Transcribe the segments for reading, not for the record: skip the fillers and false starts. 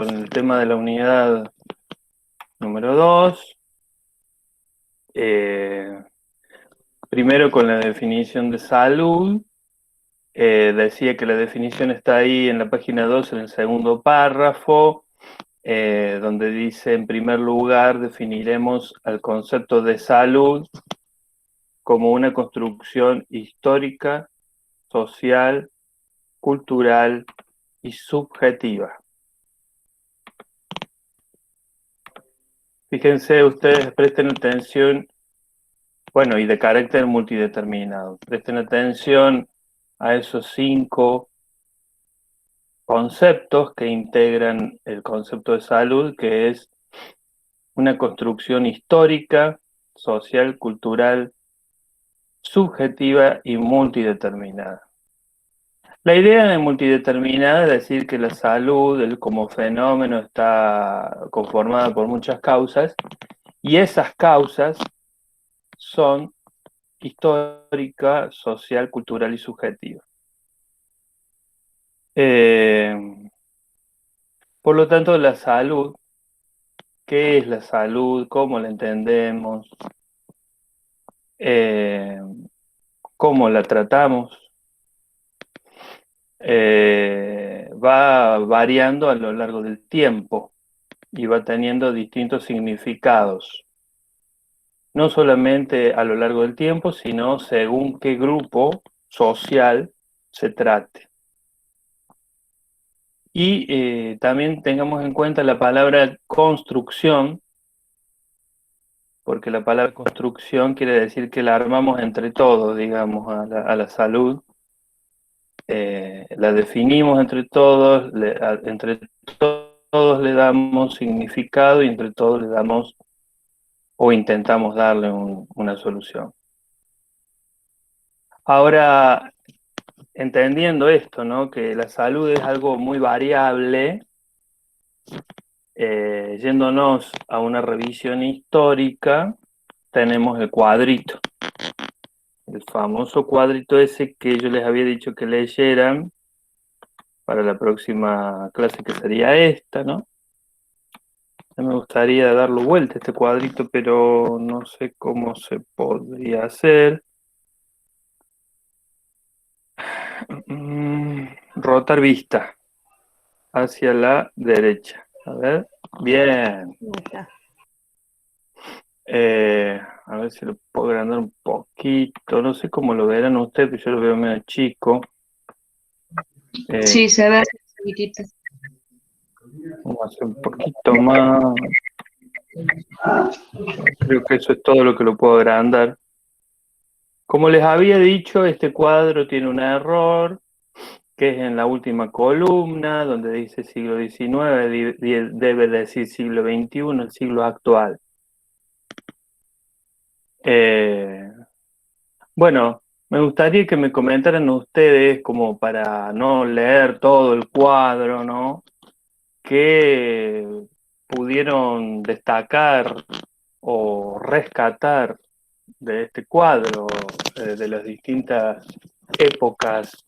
con el tema de la unidad número 2. Primero con la definición de salud. Decía que la definición está ahí en la página 2, en el segundo párrafo, donde dice, en primer lugar, definiremos el concepto de salud como una construcción histórica, social, cultural y subjetiva. Fíjense ustedes, presten atención, bueno, y de carácter multideterminado. Presten atención a esos 5 conceptos que integran el concepto de salud, que es una construcción histórica, social, cultural, subjetiva y multideterminada. La idea de multideterminada es decir que la salud como fenómeno está conformada por muchas causas, y esas causas son histórica, social, cultural y subjetiva. Por lo tanto, la salud, ¿qué es la salud? ¿Cómo la entendemos? ¿Cómo la tratamos? Va variando a lo largo del tiempo y va teniendo distintos significados. No solamente a lo largo del tiempo, sino según qué grupo social se trate. Y también tengamos en cuenta la palabra construcción, porque la palabra construcción quiere decir que la armamos entre todos, digamos, a la salud. La definimos entre todos, entre todos le damos significado y entre todos le damos o intentamos darle una solución. Ahora, entendiendo esto, ¿no? Que la salud es algo muy variable, yéndonos a una revisión histórica, tenemos el cuadrito. El famoso cuadrito ese que yo les había dicho que leyeran para la próxima clase, que sería esta, ¿no? Ya me gustaría darlo vuelta a este cuadrito, pero no sé cómo se podría hacer. Rotar vista hacia la derecha. A ver, bien. A ver si lo puedo agrandar un poquito. No sé cómo lo verán ustedes, pero yo lo veo medio chico. Sí, se ve chiquitito. Vamos a hacer un poquito más. Creo que eso es todo lo que lo puedo agrandar. Como les había dicho, este cuadro tiene un error, que es en la última columna, donde dice siglo XIX, debe decir siglo XXI, el siglo actual. Bueno, me gustaría que me comentaran ustedes, como para no leer todo el cuadro, ¿no? ¿Qué pudieron destacar o rescatar de este cuadro, de las distintas épocas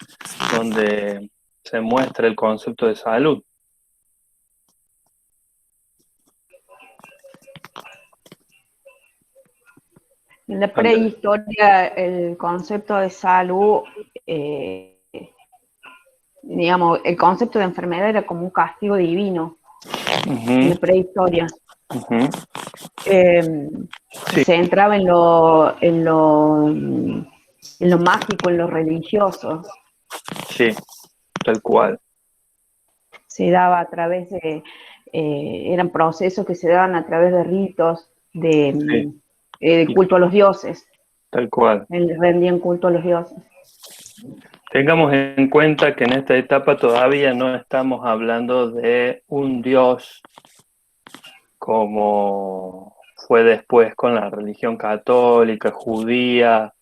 donde se muestra el concepto de salud? En la Andrés. prehistoria, el concepto de salud, digamos, el concepto de enfermedad era como un castigo divino en la prehistoria. Sí. Se entraba en lo mágico, en lo religioso. Sí, tal cual. Se daba a través de, eran procesos que se daban a través de ritos, de culto a los dioses. Tal cual. Rendían culto a los dioses. Tengamos en cuenta que en esta etapa todavía no estamos hablando de un dios como fue después con la religión católica, judía.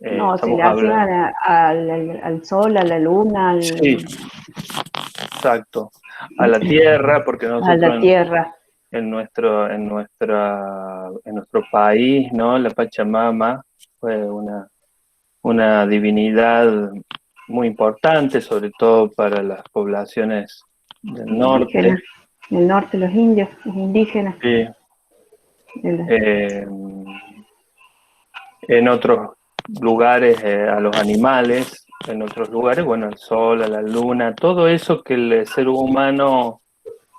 No, se le hacían al sol, a la luna, Sí, exacto. A la tierra, porque nosotros a la tierra. En nuestro país, ¿no? La Pachamama fue una divinidad muy importante, sobre todo para las poblaciones del norte. Del norte, los indios, los indígenas. Sí. En otros lugares a los animales, en otros lugares, bueno, al sol, a la luna, todo eso que el ser humano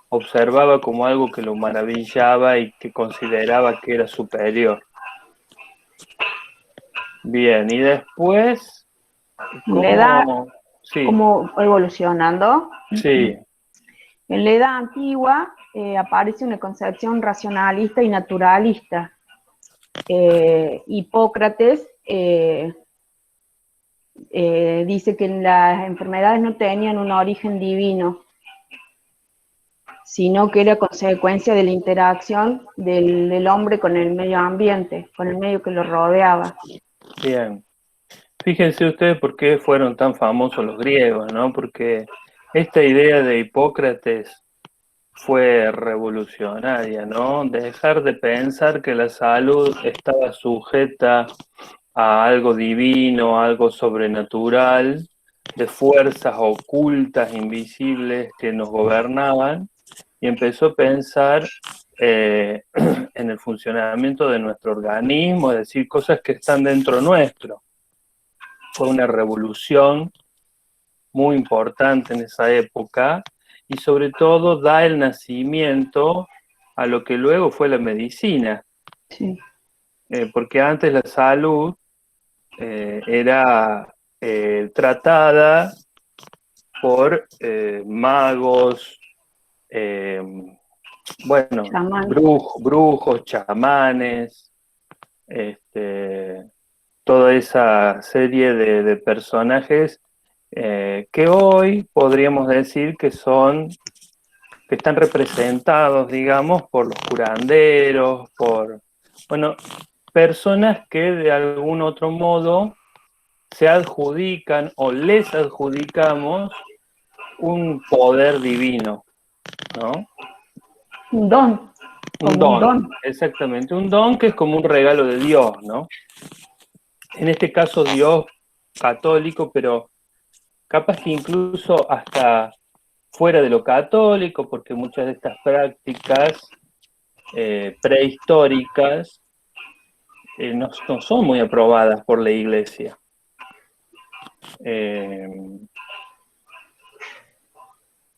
observaba como algo que lo maravillaba y que consideraba que era superior. Bien, y después, La edad, sí, como evolucionando. sí, En la edad antigua aparece una concepción racionalista y naturalista. Hipócrates dice que las enfermedades no tenían un origen divino, sino que era consecuencia de la interacción del hombre con el medio ambiente, con el medio que lo rodeaba. bien. Fíjense ustedes por qué fueron tan famosos los griegos, ¿no? Porque esta idea de Hipócrates fue revolucionaria, ¿no? Dejar de pensar que la salud estaba sujeta a algo divino, a algo sobrenatural, de fuerzas ocultas, invisibles que nos gobernaban, y empezó a pensar en el funcionamiento de nuestro organismo, es decir, cosas que están dentro nuestro. Fue una revolución muy importante en esa época y sobre todo da el nacimiento a lo que luego fue la medicina. Sí. Porque antes la salud era tratada por magos, bueno, brujos, chamanes, toda esa serie de personajes que hoy podríamos decir que están representados, digamos, por los curanderos, por, bueno, personas que de algún otro modo se adjudican o les adjudicamos un poder divino, ¿no? Un don. Un don, exactamente, un don que es como un regalo de Dios, ¿no? En este caso Dios católico, pero capaz que incluso hasta fuera de lo católico, porque muchas de estas prácticas prehistóricas no son muy aprobadas por la Iglesia.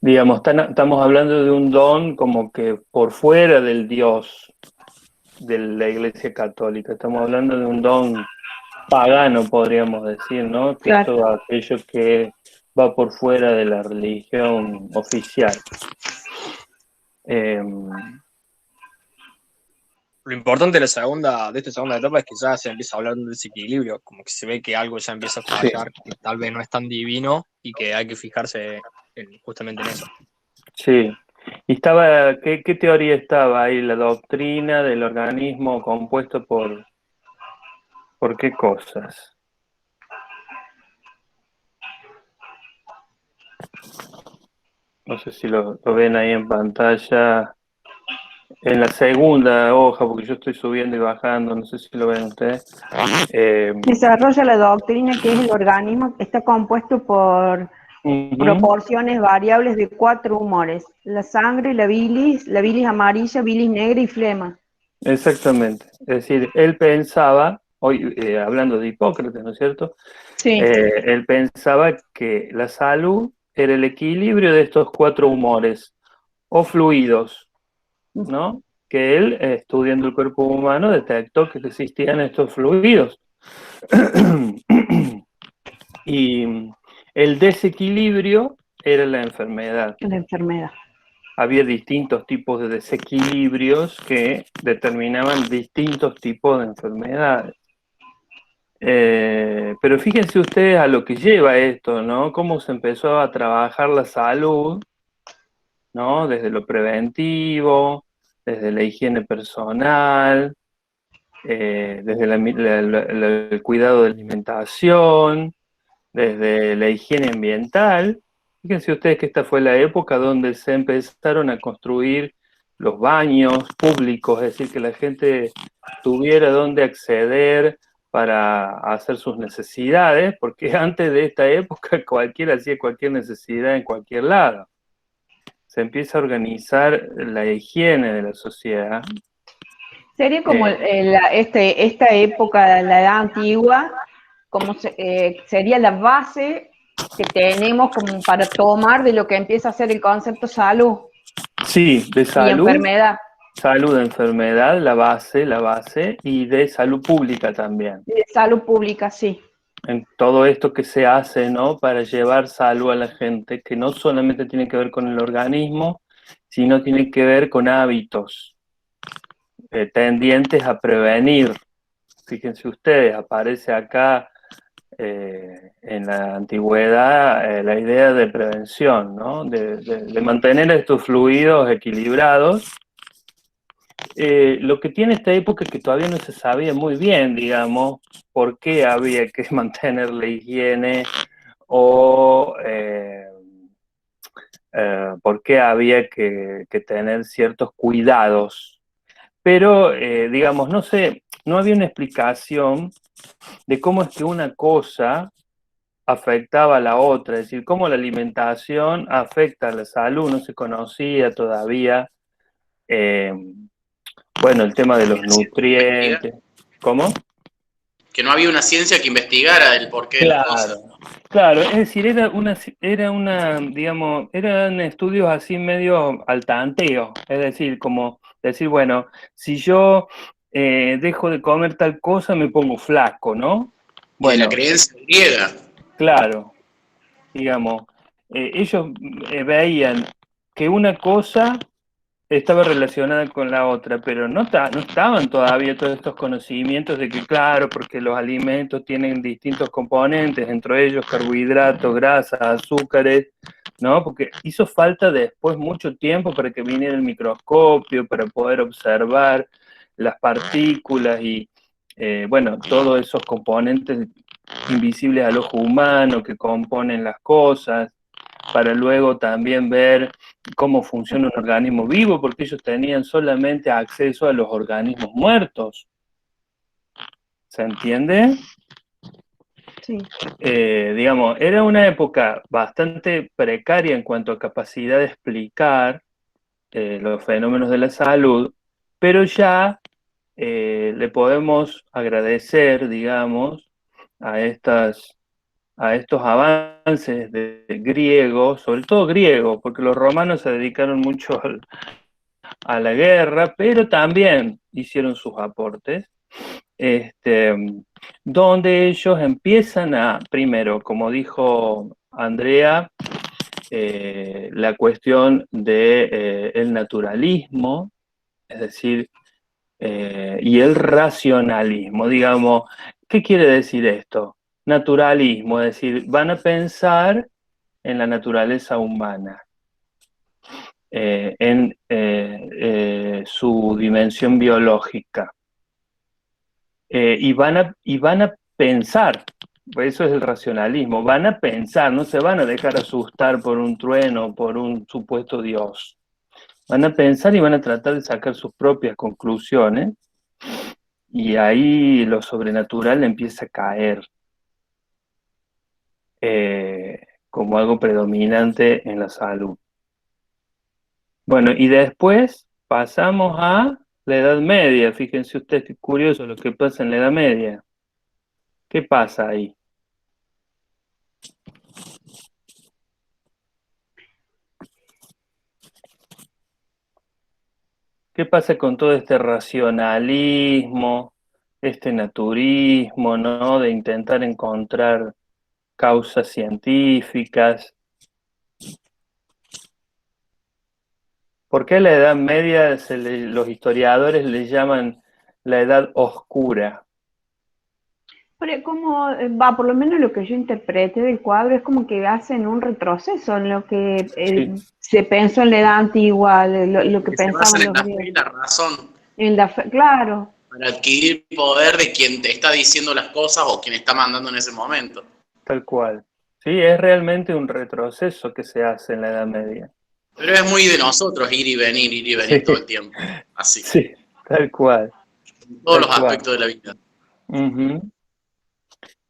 Digamos, estamos hablando de un don como que por fuera del Dios de la Iglesia Católica, estamos hablando de un don pagano, podríamos decir, ¿no? Que Claro. es todo aquello que va por fuera de la religión oficial. Lo importante de esta segunda etapa es que ya se empieza a hablar de un desequilibrio, como que se ve que algo ya empieza a fallar, sí, que tal vez no es tan divino y que hay que fijarse justamente en eso. Sí. ¿Y qué teoría estaba ahí? ¿La doctrina del organismo compuesto por qué cosas? No sé si lo ven ahí en pantalla. En la segunda hoja, porque yo estoy subiendo y bajando, no sé si lo ven ustedes. Desarrolla la doctrina que es el organismo que está compuesto por proporciones variables de 4 humores: la sangre, la bilis amarilla, bilis negra y flema. Exactamente. Es decir, él pensaba, hoy hablando de Hipócrates, ¿no es cierto? Sí. Él pensaba que la salud era el equilibrio de estos 4 humores o fluidos, ¿no? Que él, estudiando el cuerpo humano, detectó que existían estos fluidos. Y el desequilibrio era la enfermedad. La enfermedad. Había distintos tipos de desequilibrios que determinaban distintos tipos de enfermedades. Pero fíjense ustedes a lo que lleva esto, ¿no? Cómo se empezó a trabajar la salud, ¿no? Desde lo preventivo, desde la higiene personal, desde el cuidado de la alimentación, desde la higiene ambiental. Fíjense ustedes que esta fue la época donde se empezaron a construir los baños públicos, es decir, que la gente tuviera dónde acceder para hacer sus necesidades, porque antes de esta época cualquiera hacía cualquier necesidad en cualquier lado. se empieza a organizar la higiene de la sociedad. Sería como esta época de la edad antigua, como sería la base que tenemos como para tomar de lo que empieza a ser el concepto salud. Sí, de salud. Y enfermedad. Salud, enfermedad, la base, y de salud pública también. De salud pública, sí. En todo esto que se hace, ¿no? Para llevar salud a la gente, que no solamente tiene que ver con el organismo, sino tiene que ver con hábitos tendientes a prevenir. Fíjense ustedes, aparece acá en la antigüedad la idea de prevención, ¿no? De mantener estos fluidos equilibrados. Lo que tiene esta época es que todavía no se sabía muy bien, digamos, por qué había que mantener la higiene o por qué había que tener ciertos cuidados. Pero, digamos, no sé, no había una explicación de cómo es que una cosa afectaba a la otra, es decir, cómo la alimentación afecta a la salud, no se conocía todavía. Bueno, el tema de los nutrientes. ¿Cómo? Que no había una ciencia que investigara el porqué de las cosas. Claro, es decir, digamos, eran estudios así medio al tanteo, es decir, como decir, bueno, si yo dejo de comer tal cosa me pongo flaco, ¿no? Bueno, y de la creencia griega. Claro, digamos, ellos veían que una cosa estaba relacionada con la otra, pero no estaban todavía todos estos conocimientos de que, claro, porque los alimentos tienen distintos componentes, entre ellos carbohidratos, grasas, azúcares, ¿no? Porque hizo falta después mucho tiempo para que viniera el microscopio, para poder observar las partículas y, bueno, todos esos componentes invisibles al ojo humano que componen las cosas, para luego también ver cómo funciona un organismo vivo, porque ellos tenían solamente acceso a los organismos muertos. ¿Se entiende? Sí. Digamos, era una época bastante precaria en cuanto a capacidad de explicar los fenómenos de la salud, pero ya le podemos agradecer, digamos, a estos avances de griegos, sobre todo griegos, porque los romanos se dedicaron mucho a la guerra, pero también hicieron sus aportes, donde ellos empiezan a, primero, como dijo Andrea, la cuestión del naturalismo, es decir, y el racionalismo, digamos. ¿Qué quiere decir esto? Naturalismo, es decir, van a pensar en la naturaleza humana, en su dimensión biológica, y van a pensar, eso es el racionalismo, van a pensar, no se van a dejar asustar por un trueno, por un supuesto Dios. Van a pensar y van a tratar de sacar sus propias conclusiones, y ahí lo sobrenatural empieza a caer como algo predominante en la salud. Bueno, y después pasamos a la Edad Media. Fíjense ustedes qué curioso lo que pasa en la Edad Media. ¿Qué pasa ahí? ¿Qué pasa con todo este racionalismo, este naturismo, ¿no? De intentar encontrar causas científicas. ¿Por qué la Edad Media los historiadores le llaman la Edad Oscura? Pero como va, por lo menos lo que yo interprete del cuadro es como que hacen un retroceso en lo que Sí. se pensó en la edad antigua, lo que pensaban los griegos. En la razón. Claro. Para adquirir poder de quien te está diciendo las cosas o quien está mandando en ese momento. Tal cual. Sí, es realmente un retroceso que se hace en la Edad Media. Pero es muy de nosotros ir y venir sí. Todo el tiempo. Así. Sí, tal cual. En todos los aspectos de la vida. Uh-huh.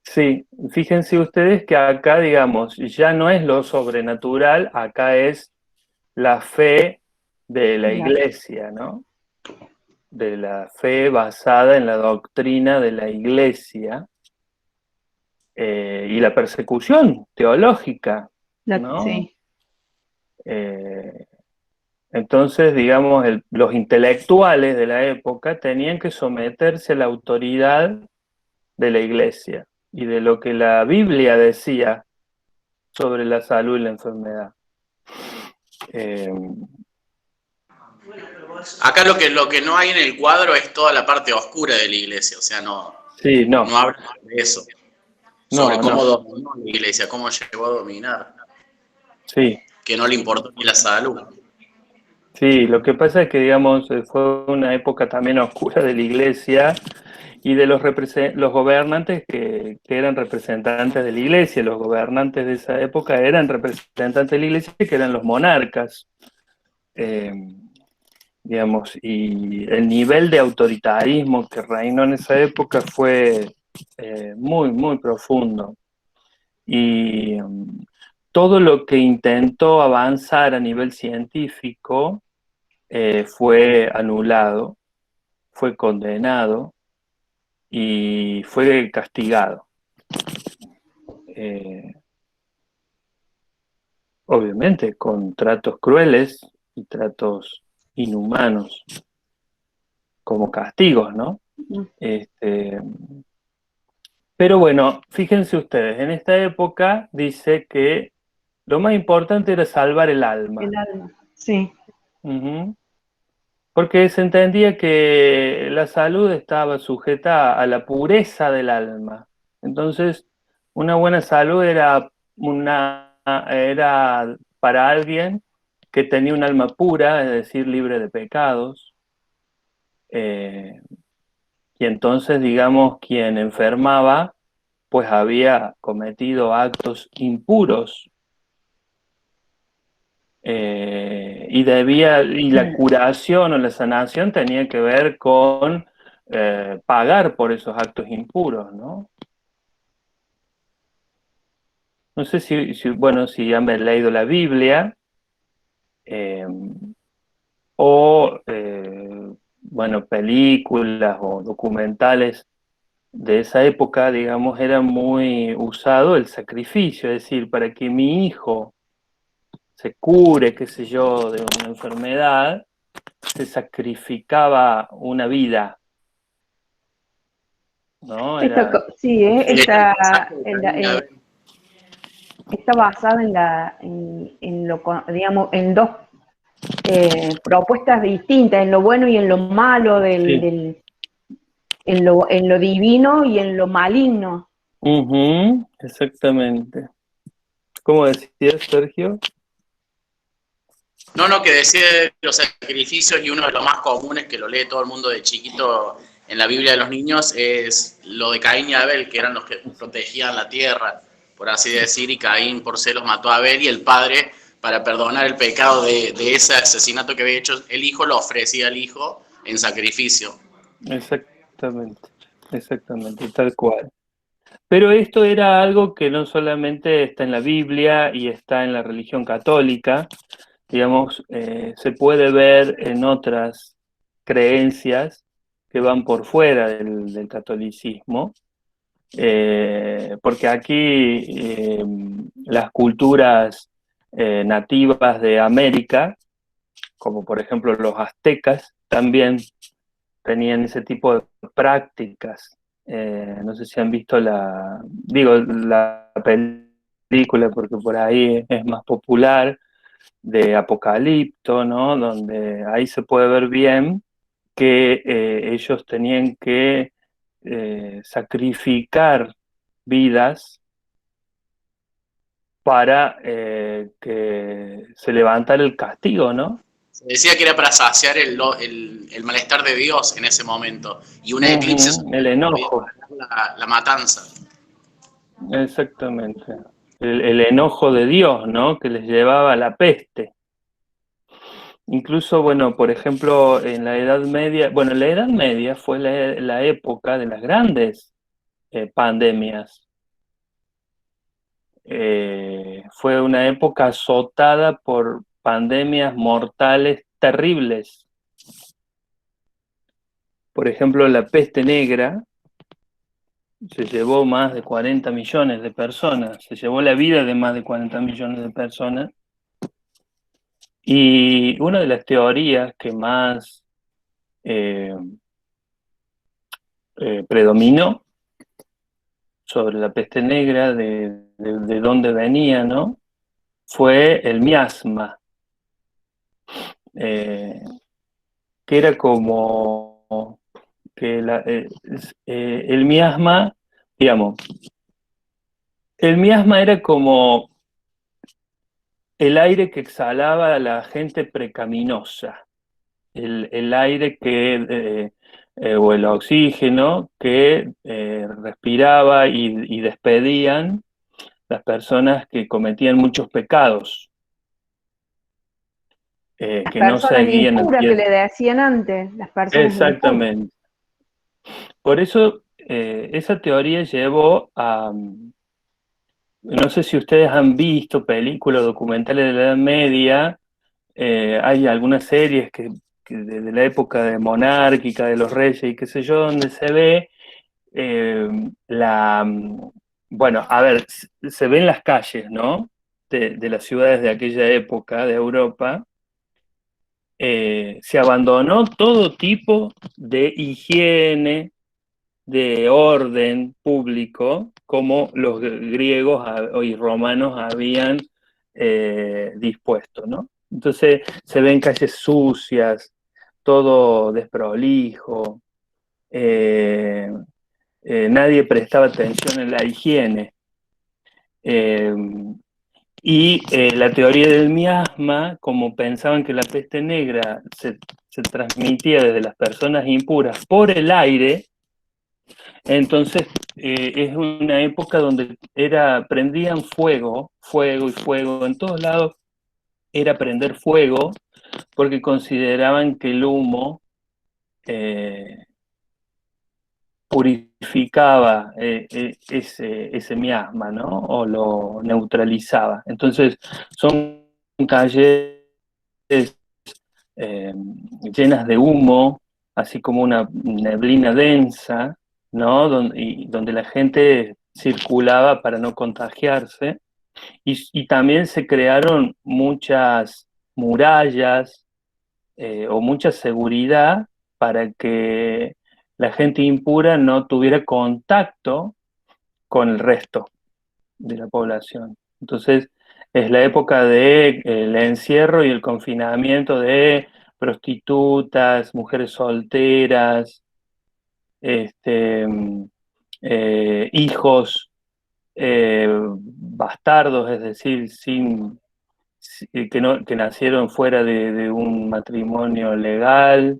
Sí, fíjense ustedes que acá, digamos, ya no es lo sobrenatural, acá es la fe de la Iglesia, ¿no? De la fe basada en la doctrina de la Iglesia y la persecución teológica, ¿no? Sí. Entonces, digamos, los intelectuales de la época tenían que someterse a la autoridad de la Iglesia y de lo que la Biblia decía sobre la salud y la enfermedad. Acá lo que no hay en el cuadro es toda la parte oscura de la iglesia, o sea, no habla de eso. Sobre cómo dominó la iglesia, cómo llegó a dominar. Sí. Que no le importó ni la salud. Sí, lo que pasa es que, digamos, fue una época también oscura de la iglesia y de los gobernantes que eran representantes de la iglesia. Los gobernantes de esa época eran representantes de la iglesia, que eran los monarcas. Digamos, y el nivel de autoritarismo que reinó en esa época fue muy, muy profundo. Y todo lo que intentó avanzar a nivel científico fue anulado, fue condenado y fue castigado. Obviamente con tratos crueles y tratos inhumanos como castigos, ¿no? Pero bueno, fíjense ustedes, en esta época dice que lo más importante era salvar el alma. El alma, sí. Porque se entendía que la salud estaba sujeta a la pureza del alma. Entonces, una buena salud era para alguien que tenía un alma pura, es decir, libre de pecados. Y entonces, digamos, quien enfermaba, pues había cometido actos impuros. Y la curación o la sanación tenía que ver con pagar por esos actos impuros, ¿no? No sé si han leído la Biblia o películas o documentales de esa época, digamos, era muy usado el sacrificio, es decir, para que mi hijo se cure, qué sé yo, de una enfermedad, se sacrificaba una vida, ¿no? Está basada en dos propuestas distintas, en lo bueno y en lo malo, en lo divino y en lo maligno. Exactamente. ¿Cómo decías, Sergio? No, que decía los sacrificios, y uno de los más comunes que lo lee todo el mundo de chiquito en la Biblia de los niños es lo de Caín y Abel, que eran los que protegían la tierra, por así decir, y Caín por celos mató a Abel, y el padre, para perdonar el pecado de ese asesinato que había hecho el hijo, lo ofrecía al hijo en sacrificio. Exactamente, tal cual. Pero esto era algo que no solamente está en la Biblia y está en la religión católica, digamos, se puede ver en otras creencias que van por fuera del catolicismo, porque aquí las culturas nativas de América, como por ejemplo los aztecas, también tenían ese tipo de prácticas. No sé si han visto la película, porque por ahí es más popular, de Apocalipto, ¿no? Donde ahí se puede ver bien que ellos tenían que sacrificar vidas para que se levantara el castigo, ¿no? Se decía que era para saciar el malestar de Dios en ese momento, y un eclipse el enojo. La matanza. Exactamente. El enojo de Dios, ¿no? Que les llevaba a la peste. Incluso, por ejemplo, en la Edad Media, la Edad Media fue la época de las grandes pandemias. Fue una época azotada por pandemias mortales terribles. Por ejemplo, la peste negra se llevó más de 40 millones de personas, se llevó la vida de más de 40 millones de personas. Y una de las teorías que más predominó sobre la peste negra, de dónde venía, ¿no? Fue el miasma, que era como que el miasma, digamos, el miasma era como el aire que exhalaba la gente pecaminosa, el aire que, o el oxígeno que respiraba y despedían las personas que cometían muchos pecados, Las que no personas seguían el impuras que pie. le decían antes, las personas impuras. Exactamente. Por eso esa teoría llevó a, no sé si ustedes han visto películas documentales de la Edad Media, hay algunas series que de la época de monárquica, de los reyes y qué sé yo, donde se ve bueno, a ver, se ven las calles, ¿no? De las ciudades de aquella época de Europa. Se abandonó todo tipo de higiene, de orden público, como los griegos y romanos habían dispuesto, ¿no? Entonces se ven calles sucias, todo desprolijo, nadie prestaba atención en la higiene. La teoría del miasma, como pensaban que la peste negra se transmitía desde las personas impuras por el aire, entonces es una época donde prendían fuego, fuego y fuego, en todos lados era prender fuego, porque consideraban que el humo purificaba ese miasma, ¿no? O lo neutralizaba. Entonces son calles llenas de humo, así como una neblina densa, ¿no? Donde la gente circulaba para no contagiarse. Y también se crearon muchas murallas o mucha seguridad para que la gente impura no tuviera contacto con el resto de la población. Entonces, es la época del encierro y el confinamiento de prostitutas, mujeres solteras, hijos bastardos, es decir, que nacieron fuera de un matrimonio legal.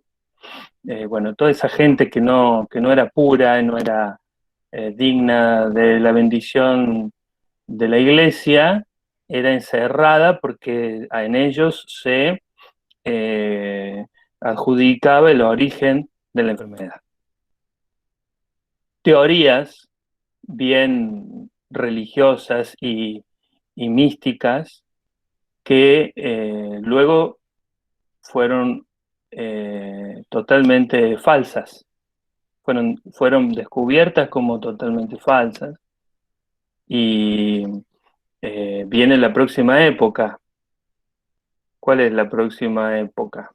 Bueno, toda esa gente que no era pura, no era digna de la bendición de la iglesia, era encerrada porque en ellos se adjudicaba el origen de la enfermedad. Teorías bien religiosas y místicas que luego fueron totalmente falsas, fueron descubiertas como totalmente falsas, y viene la próxima época. ¿Cuál es la próxima época?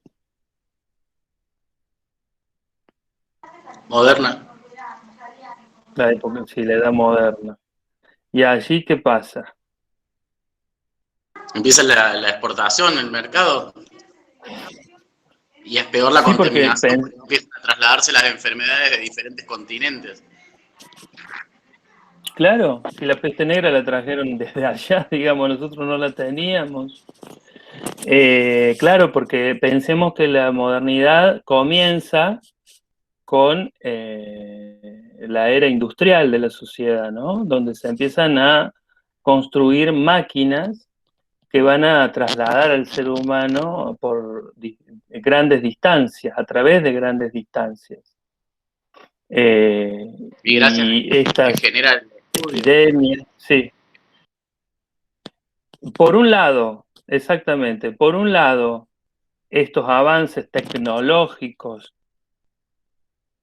Moderna. La época, sí, la edad moderna. ¿Y allí qué pasa? Empieza la exportación, el mercado. Y es peor la Sí, porque contaminación, porque empiezan a trasladarse las enfermedades de diferentes continentes. claro, si la peste negra la trajeron desde allá, digamos, nosotros no la teníamos. Claro, porque pensemos que la modernidad comienza con la era industrial de la sociedad, ¿no? Donde se empiezan a construir máquinas que van a trasladar al ser humano por grandes distancias, a través de grandes distancias. Y gracias Y estas genera el estudio. epidemias, sí. Por un lado, exactamente. Por un lado, estos avances tecnológicos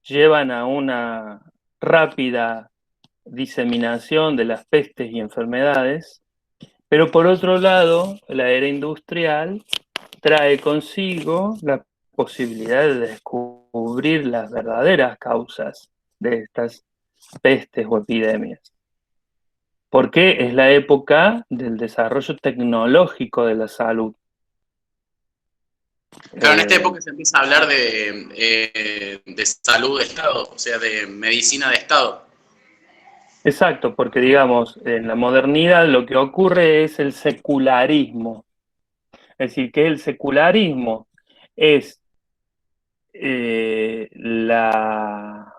llevan a una rápida diseminación de las pestes y enfermedades, pero por otro lado, la era industrial trae consigo la posibilidad de descubrir las verdaderas causas de estas pestes o epidemias. Porque es la época del desarrollo tecnológico de la salud. Claro, en esta época se empieza a hablar de salud de Estado, o sea, de medicina de Estado. Exacto, porque digamos, en la modernidad lo que ocurre es el secularismo. Es decir, que el secularismo es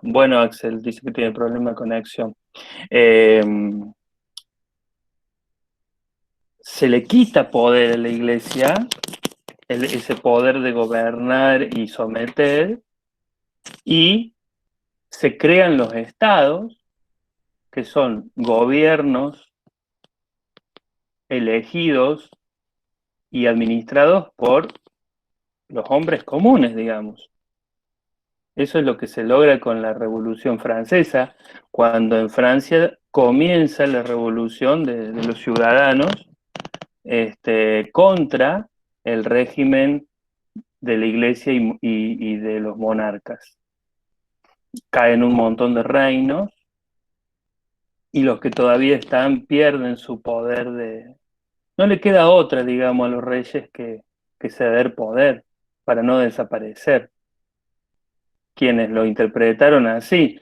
Bueno, Axel dice que tiene problema de conexión. Se le quita poder a la iglesia, ese poder de gobernar y someter, y se crean los estados, que son gobiernos elegidos y administrados por los hombres comunes, digamos. Eso es lo que se logra con la Revolución Francesa, cuando en Francia comienza la revolución de los ciudadanos contra el régimen de la iglesia y de los monarcas. Caen un montón de reinos y los que todavía están pierden su poder de... No le queda otra, digamos, a los reyes que ceder poder para no desaparecer. Quienes lo interpretaron así.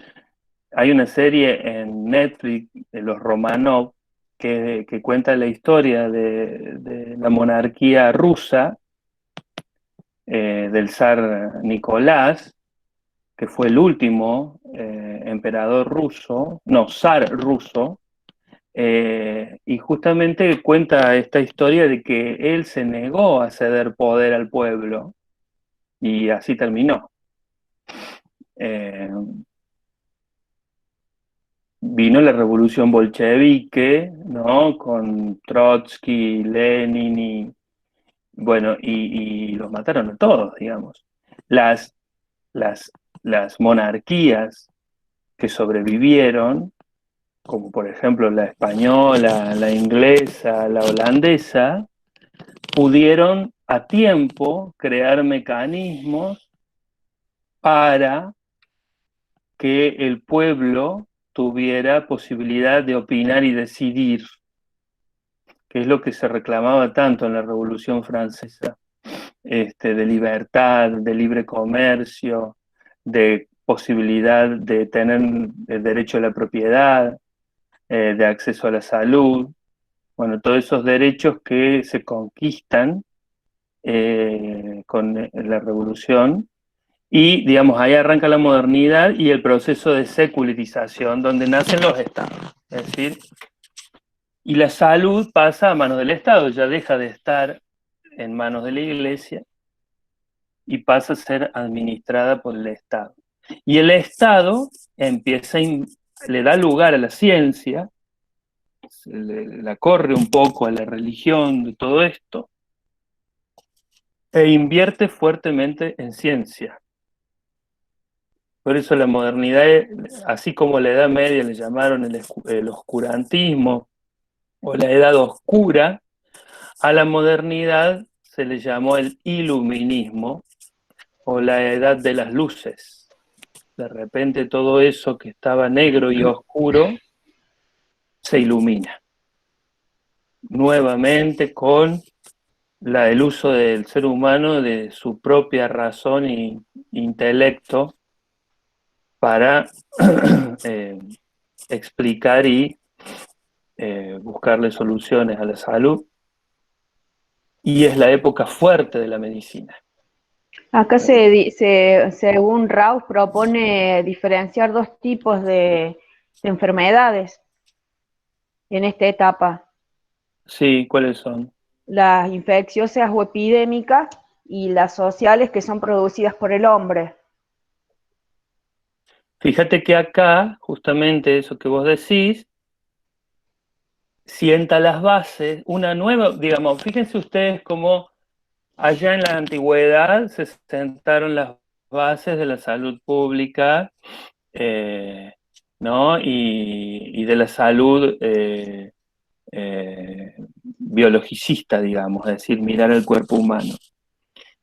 Hay una serie en Netflix de los Romanov que cuenta la historia de la monarquía rusa, del zar Nicolás, que fue el último emperador ruso, no, zar ruso, y justamente cuenta esta historia de que él se negó a ceder poder al pueblo, y así terminó. Vino la revolución bolchevique, ¿no? Con Trotsky, Lenin bueno, y los mataron a todos, digamos. Las monarquías que sobrevivieron, como por ejemplo la española, la inglesa, la holandesa, pudieron a tiempo crear mecanismos para que el pueblo tuviera posibilidad de opinar y decidir, que es lo que se reclamaba tanto en la Revolución Francesa, de libertad, de libre comercio, de posibilidad de tener el derecho a la propiedad, de acceso a la salud, bueno, todos esos derechos que se conquistan con la revolución, y digamos, ahí arranca la modernidad y el proceso de secularización, donde nacen los estados, es decir, y la salud pasa a manos del Estado, ya deja de estar en manos de la Iglesia y pasa a ser administrada por el Estado. Y el Estado le da lugar a la ciencia, la corre un poco a la religión, de todo esto, e invierte fuertemente en ciencia. Por eso la modernidad, así como la Edad Media le llamaron el oscurantismo o la Edad Oscura, a la modernidad se le llamó el iluminismo o la Edad de las Luces. De repente todo eso que estaba negro y oscuro se ilumina. Nuevamente con el uso del ser humano de su propia razón e intelecto para explicar y buscarle soluciones a la salud. Y es la época fuerte de la medicina. Acá según Rausch propone diferenciar dos tipos de enfermedades en esta etapa. Sí, ¿cuáles son? Las infecciosas o epidémicas y las sociales, que son producidas por el hombre. Fíjate que acá, justamente eso que vos decís, sienta las bases, una nueva, digamos, fíjense ustedes cómo allá en la antigüedad se sentaron las bases de la salud pública, ¿no? Y de la salud biologicista, digamos, es decir, mirar el cuerpo humano.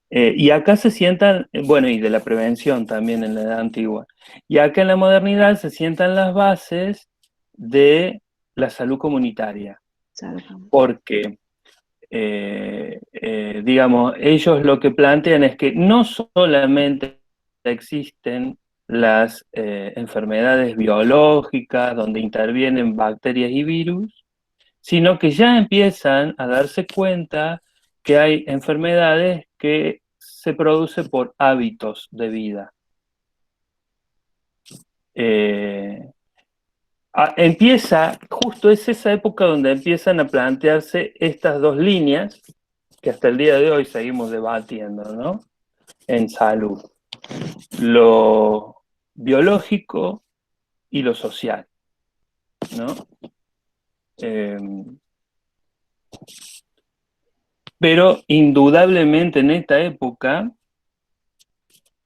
Y acá se sientan, bueno, y de la prevención también en la edad antigua. Y acá en la modernidad se sientan las bases de la salud comunitaria. Porque, digamos, ellos lo que plantean es que no solamente existen las enfermedades biológicas donde intervienen bacterias y virus, sino que ya empiezan a darse cuenta que hay enfermedades que se producen por hábitos de vida. Justo es esa época donde empiezan a plantearse estas dos líneas que hasta el día de hoy seguimos debatiendo, ¿no? En salud. Lo biológico y lo social, ¿no? Pero indudablemente en esta época,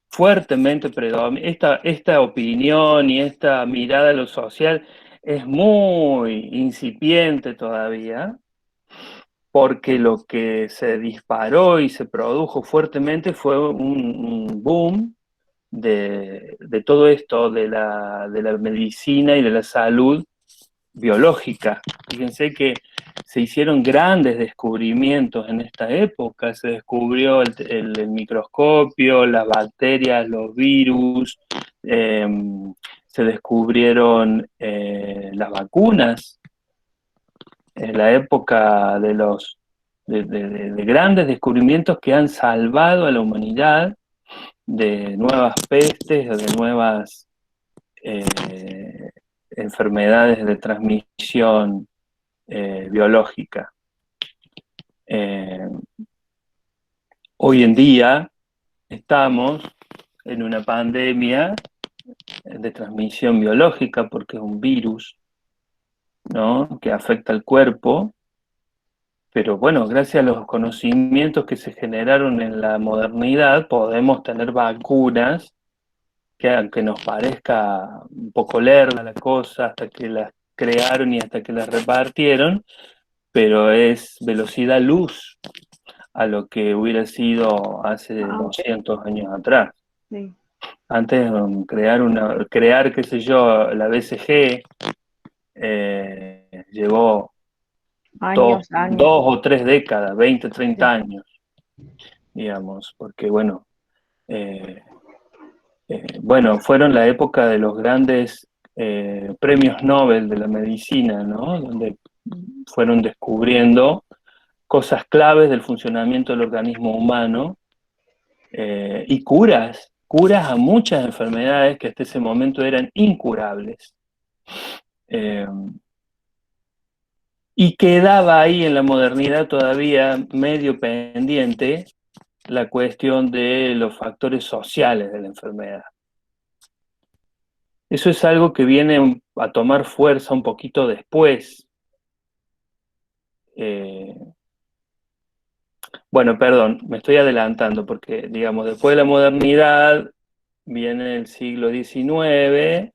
fuertemente predomina, esta opinión y esta mirada a lo social es muy incipiente todavía, porque lo que se disparó y se produjo fuertemente fue un boom de todo esto, de la medicina y de la salud biológica. Fíjense que se hicieron grandes descubrimientos en esta época, se descubrió el microscopio, las bacterias, los virus, se descubrieron las vacunas, en la época de grandes descubrimientos que han salvado a la humanidad de nuevas pestes o de nuevas enfermedades de transmisión biológica. Hoy en día estamos en una pandemia de transmisión biológica porque es un virus, ¿no?, que afecta al cuerpo, pero bueno, gracias a los conocimientos que se generaron en la modernidad podemos tener vacunas que, aunque nos parezca un poco lerda la cosa hasta que las crearon y hasta que las repartieron, pero es velocidad luz a lo que hubiera sido hace 200 años atrás. Sí. Antes crear, qué sé yo, la BCG llevó años. 2 o 3 décadas, 20, 30 años, digamos, porque bueno, fueron la época de los grandes premios Nobel de la medicina, ¿no?, donde fueron descubriendo cosas claves del funcionamiento del organismo humano y curas a muchas enfermedades que hasta ese momento eran incurables. Y quedaba ahí en la modernidad todavía medio pendiente la cuestión de los factores sociales de la enfermedad. Eso es algo que viene a tomar fuerza un poquito después. Bueno, perdón, me estoy adelantando porque, digamos, después de la modernidad viene el siglo XIX,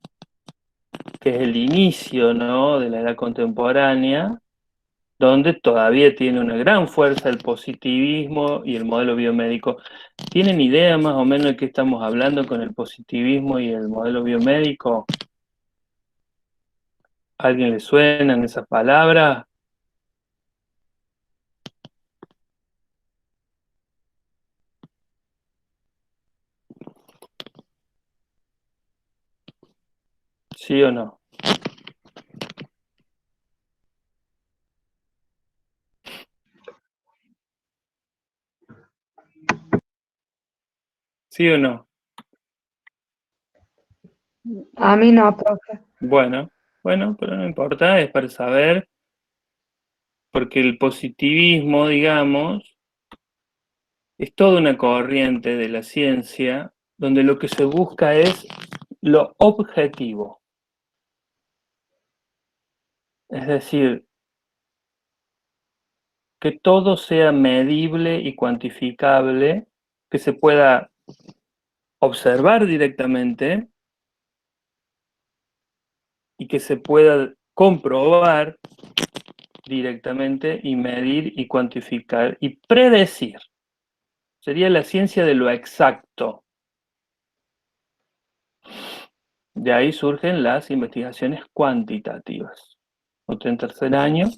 que es el inicio, ¿no?, de la edad contemporánea, donde todavía tiene una gran fuerza el positivismo y el modelo biomédico. ¿Tienen idea más o menos de qué estamos hablando con el positivismo y el modelo biomédico? ¿A alguien le suenan esas palabras? ¿Sí o no? ¿Sí o no? A mí no, profe. Bueno, pero no importa, es para saber, porque el positivismo, digamos, es toda una corriente de la ciencia donde lo que se busca es lo objetivo. Es decir, que todo sea medible y cuantificable, que se pueda observar directamente y que se pueda comprobar directamente y medir y cuantificar y predecir. Sería la ciencia de lo exacto. De ahí surgen las investigaciones cuantitativas. Nosotros en tercer año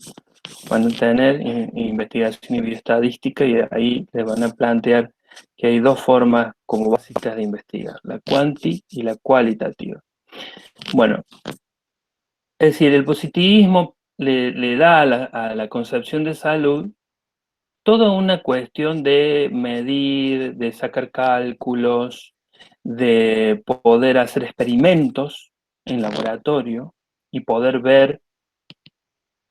van a tener investigación y bioestadística y de ahí les van a plantear que hay dos formas como básicas de investigar, la cuanti y la cualitativa. Bueno, es decir, el positivismo le da a la concepción de salud toda una cuestión de medir, de sacar cálculos, de poder hacer experimentos en laboratorio y poder ver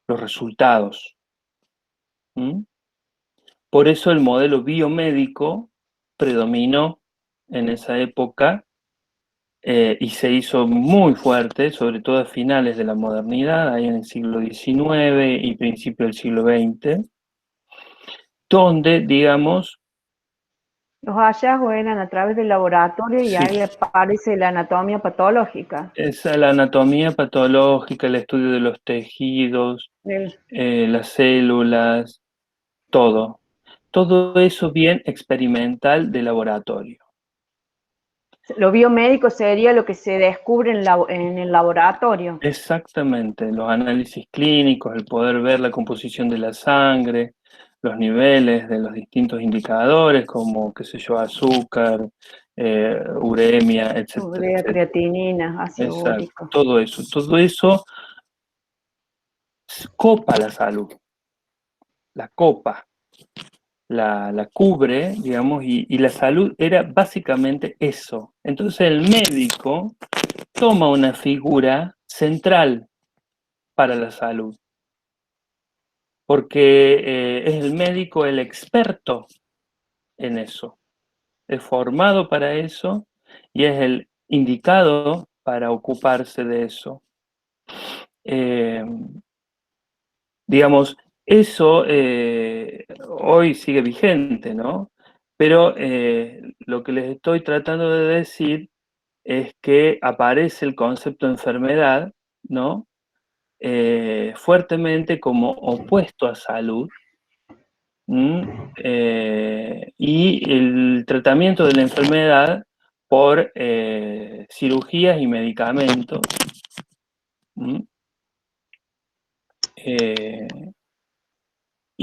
los resultados. ¿Mm? Por eso el modelo biomédico predominó en esa época y se hizo muy fuerte, sobre todo a finales de la modernidad, ahí en el siglo XIX y principio del siglo XX, donde, digamos, Los hallazgos eran a través del laboratorio y sí, ahí aparece la anatomía patológica. esa la anatomía patológica, el estudio de los tejidos, las células, todo. Todo eso bien experimental de laboratorio. Lo biomédico sería lo que se descubre en el laboratorio. Exactamente, los análisis clínicos, el poder ver la composición de la sangre, los niveles de los distintos indicadores como, qué sé yo, azúcar, uremia, etcétera, Urea, etcétera. creatinina, ácido Exacto, úrico. todo eso copa la salud, la copa, la cubre, digamos, y la salud era básicamente eso. Entonces el médico toma una figura central para la salud, porque es el médico el experto en eso, es formado para eso y es el indicado para ocuparse de eso. Digamos, eso hoy sigue vigente, ¿no? Pero lo que les estoy tratando de decir es que aparece el concepto de enfermedad, ¿no? Fuertemente como opuesto a salud. Y el tratamiento de la enfermedad por cirugías y medicamentos.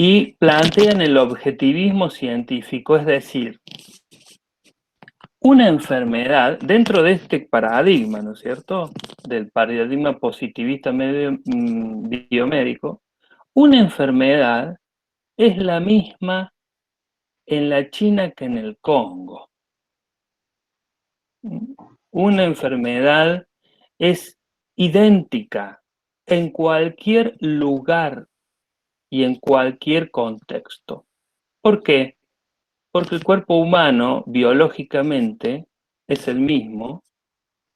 Y plantean el objetivismo científico, es decir, una enfermedad, dentro de este paradigma, ¿no es cierto?, del paradigma positivista biomédico, una enfermedad es la misma en la China que en el Congo. Una enfermedad es idéntica en cualquier lugar y en cualquier contexto. ¿Por qué? Porque el cuerpo humano, biológicamente, es el mismo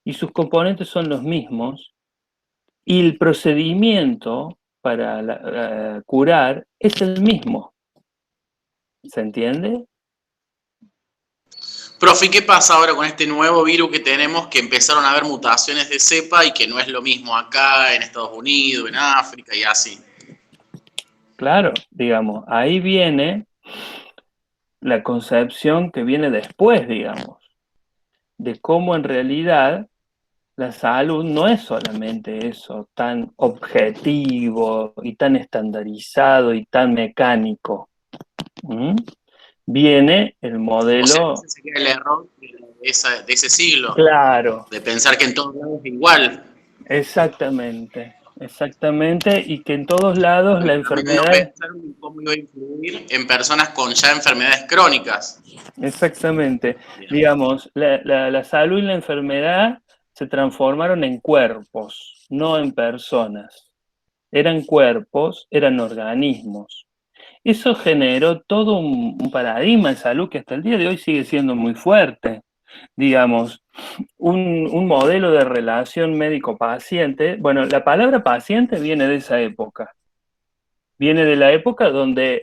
y sus componentes son los mismos y el procedimiento para curar es el mismo. ¿Se entiende? Profe, ¿qué pasa ahora con este nuevo virus que tenemos, que empezaron a haber mutaciones de cepa y que no es lo mismo acá, en Estados Unidos, en África y así? Claro, digamos, ahí viene la concepción que viene después, digamos, de cómo en realidad la salud no es solamente eso tan objetivo y tan estandarizado y tan mecánico. Viene el modelo... O sea, ese sería el error de ese siglo. Claro. De pensar que en todos lados es igual. Exactamente, exactamente, y que en todos lados la enfermedad... No pensaron en cómo iba a influir en personas con ya enfermedades crónicas. Exactamente. Digamos, la salud y la enfermedad se transformaron en cuerpos, no en personas. Eran cuerpos, eran organismos. Eso generó todo un paradigma en salud que hasta el día de hoy sigue siendo muy fuerte. Digamos, un modelo de relación médico-paciente. Bueno, la palabra paciente viene de esa época. viene de la época donde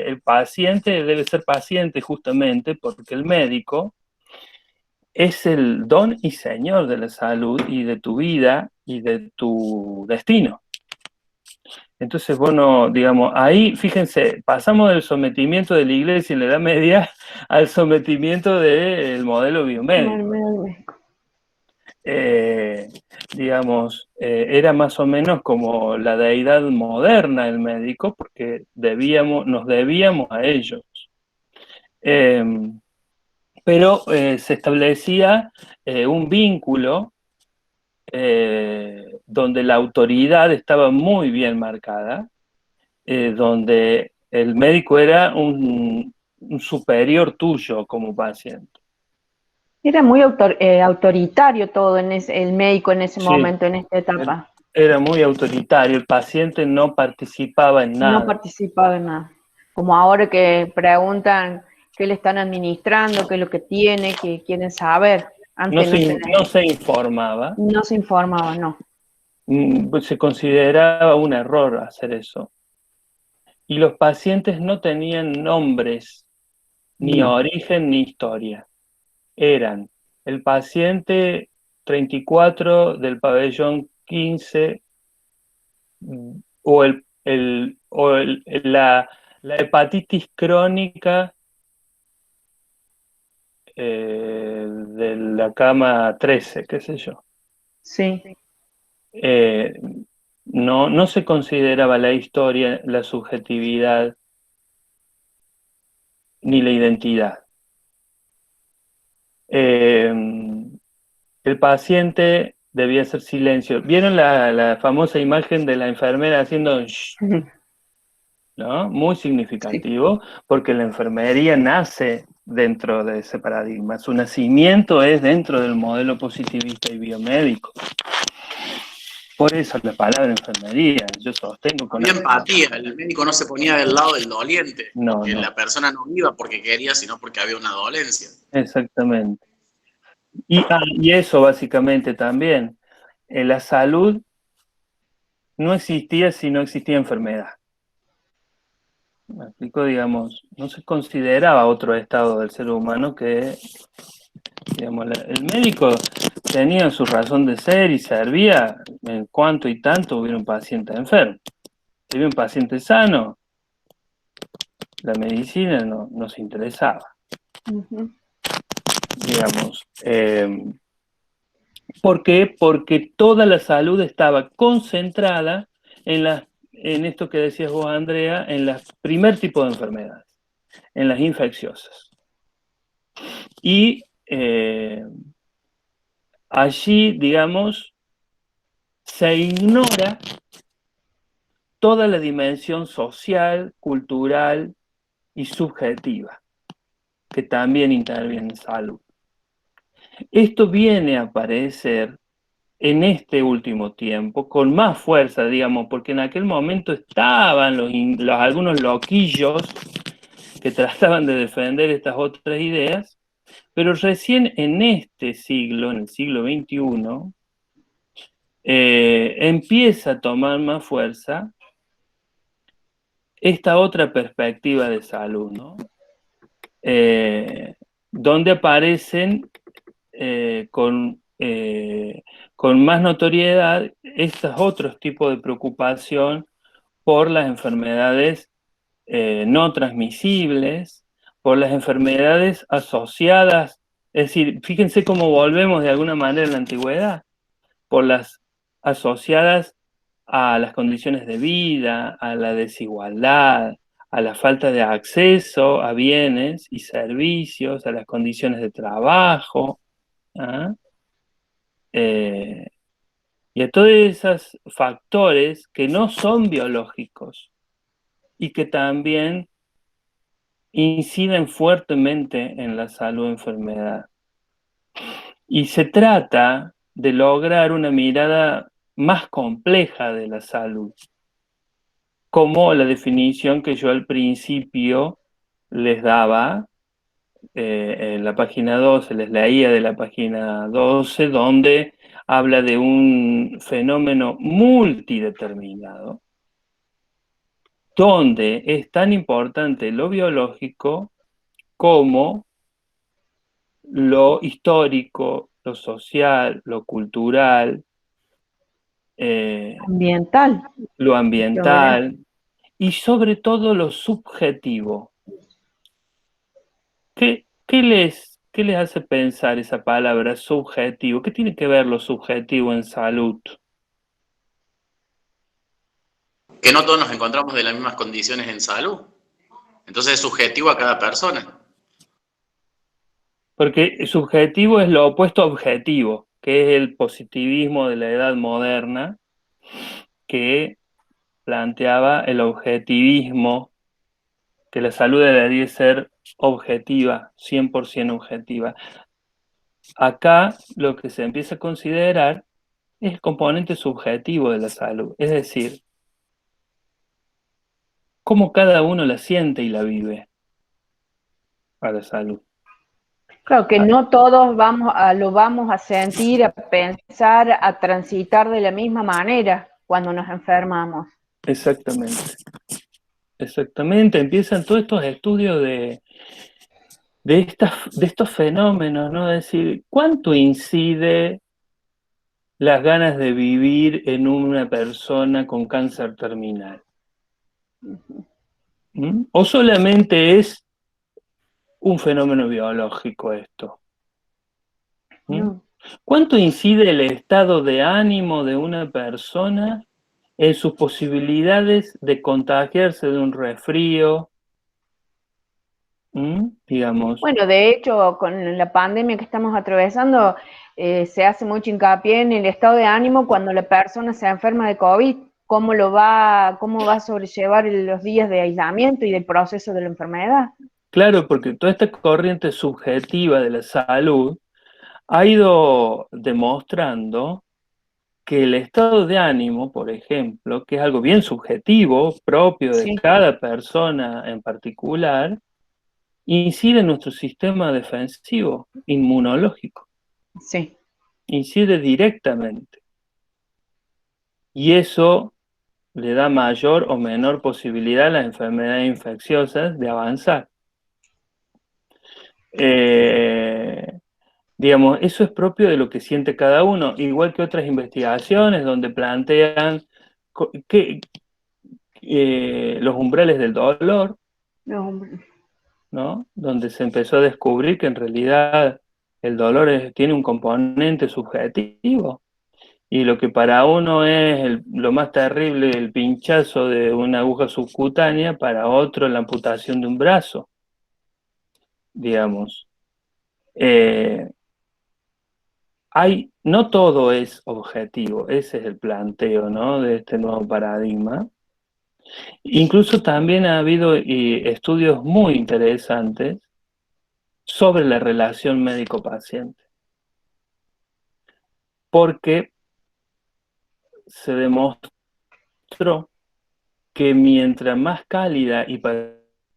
el paciente debe ser paciente justamente porque el médico es el don y señor de la salud y de tu vida y de tu destino. Entonces, bueno, digamos, ahí, fíjense, pasamos del sometimiento de la Iglesia en la Edad Media al sometimiento del modelo biomédico. Digamos, era más o menos como la deidad moderna del médico, porque nos debíamos a ellos. Pero se establecía un vínculo donde la autoridad estaba muy bien marcada, donde el médico era un superior tuyo como paciente. Era muy autoritario todo el médico en ese momento, en esta etapa. Era muy autoritario, el paciente no participaba en nada. No participaba en nada. Como ahora que preguntan qué le están administrando, qué es lo que tiene, que quieren saber. Antes no se informaba. No se informaba, no. Pues se consideraba un error hacer eso. Y los pacientes no tenían nombres, ni origen, ni historia. Eran el paciente 34 del pabellón 15 o la hepatitis crónica de la cama 13, qué sé yo. Sí. No se consideraba la historia, la subjetividad, ni la identidad. El paciente debía hacer silencio. ¿Vieron la famosa imagen de la enfermera haciendo shh? ¿No? Muy significativo, porque la enfermería nace dentro de ese paradigma. Su nacimiento es dentro del modelo positivista y biomédico. Por eso la palabra enfermería, yo sostengo con... Había empatía, el médico no se ponía del lado del doliente, no, porque la persona no iba porque quería, sino porque había una dolencia. Exactamente. Y eso básicamente también, la salud no existía si no existía enfermedad. Me explico, digamos, no se consideraba otro estado del ser humano que, digamos, el médico tenía su razón de ser y servía en cuanto y tanto hubiera un paciente enfermo. Si había un paciente sano, la medicina no se interesaba. Digamos, ¿por qué? Porque toda la salud estaba concentrada en esto que decías vos, Andrea, en el primer tipo de enfermedades, en las infecciosas. Y allí, digamos, se ignora toda la dimensión social, cultural y subjetiva, que también interviene en salud. Esto viene a aparecer en este último tiempo con más fuerza, digamos, porque en aquel momento estaban algunos loquillos que trataban de defender estas otras ideas, pero recién en este siglo, en el siglo XXI, empieza a tomar más fuerza esta otra perspectiva de salud, ¿no? Donde aparecen con más notoriedad estos otros tipos de preocupación por las enfermedades no transmisibles, por las enfermedades asociadas, es decir, fíjense cómo volvemos de alguna manera a la antigüedad, por las asociadas a las condiciones de vida, a la desigualdad, a la falta de acceso a bienes y servicios, a las condiciones de trabajo, y a todos esos factores que no son biológicos y que también inciden fuertemente en la salud o enfermedad. Y se trata de lograr una mirada más compleja de la salud, como la definición que yo al principio les daba en la página 12, les leía de la página 12, donde habla de un fenómeno multideterminado, donde es tan importante lo biológico como lo histórico, lo social, lo cultural, Ambiental. lo ambiental y sobre todo lo subjetivo. ¿Qué les hace pensar esa palabra subjetivo? ¿Qué tiene que ver lo subjetivo en salud? Que no todos nos encontramos de las mismas condiciones en salud. Entonces es subjetivo a cada persona. Porque subjetivo es lo opuesto a objetivo, que es el positivismo de la edad moderna, que planteaba el objetivismo, que la salud debería ser objetiva, 100% objetiva. Acá lo que se empieza a considerar es el componente subjetivo de la salud, es decir, cómo cada uno la siente y la vive a la salud. Claro que no todos lo vamos a sentir, a pensar, a transitar de la misma manera cuando nos enfermamos. Exactamente. Exactamente, empiezan todos estos estudios de estos fenómenos, ¿no? Es decir, ¿cuánto incide las ganas de vivir en una persona con cáncer terminal? ¿Mm? ¿O solamente es un fenómeno biológico esto? ¿Mm? No. ¿Cuánto incide el estado de ánimo de una persona en sus posibilidades de contagiarse de un resfrío? Digamos. Bueno, de hecho, con la pandemia que estamos atravesando, se hace mucho hincapié en el estado de ánimo cuando la persona se enferma de COVID, cómo va a sobrellevar los días de aislamiento y del proceso de la enfermedad. Claro, porque toda esta corriente subjetiva de la salud ha ido demostrando que el estado de ánimo, por ejemplo, que es algo bien subjetivo, propio de Sí. cada persona en particular, incide en nuestro sistema defensivo, inmunológico. Sí. Incide directamente. Y eso le da mayor o menor posibilidad a las enfermedades infecciosas de avanzar. Digamos, eso es propio de lo que siente cada uno, igual que otras investigaciones donde plantean que, los umbrales del dolor, No, ¿no? Donde se empezó a descubrir que en realidad el dolor tiene un componente subjetivo. Y lo que para uno es lo más terrible, el pinchazo de una aguja subcutánea, para otro la amputación de un brazo, digamos. No todo es objetivo, ese es el planteo, ¿no? De este nuevo paradigma. Incluso también ha habido estudios muy interesantes sobre la relación médico-paciente, porque se demostró que mientras más cálida y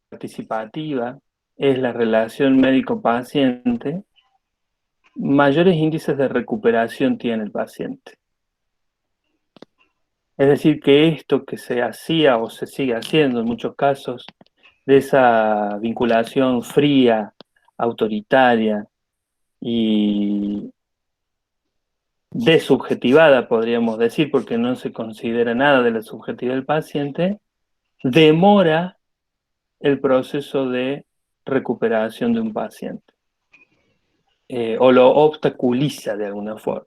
participativa es la relación médico-paciente, mayores índices de recuperación tiene el paciente. Es decir, que esto que se hacía o se sigue haciendo en muchos casos, de esa vinculación fría, autoritaria y desubjetivada, podríamos decir, porque no se considera nada de la subjetividad del paciente, demora el proceso de recuperación de un paciente, o lo obstaculiza de alguna forma.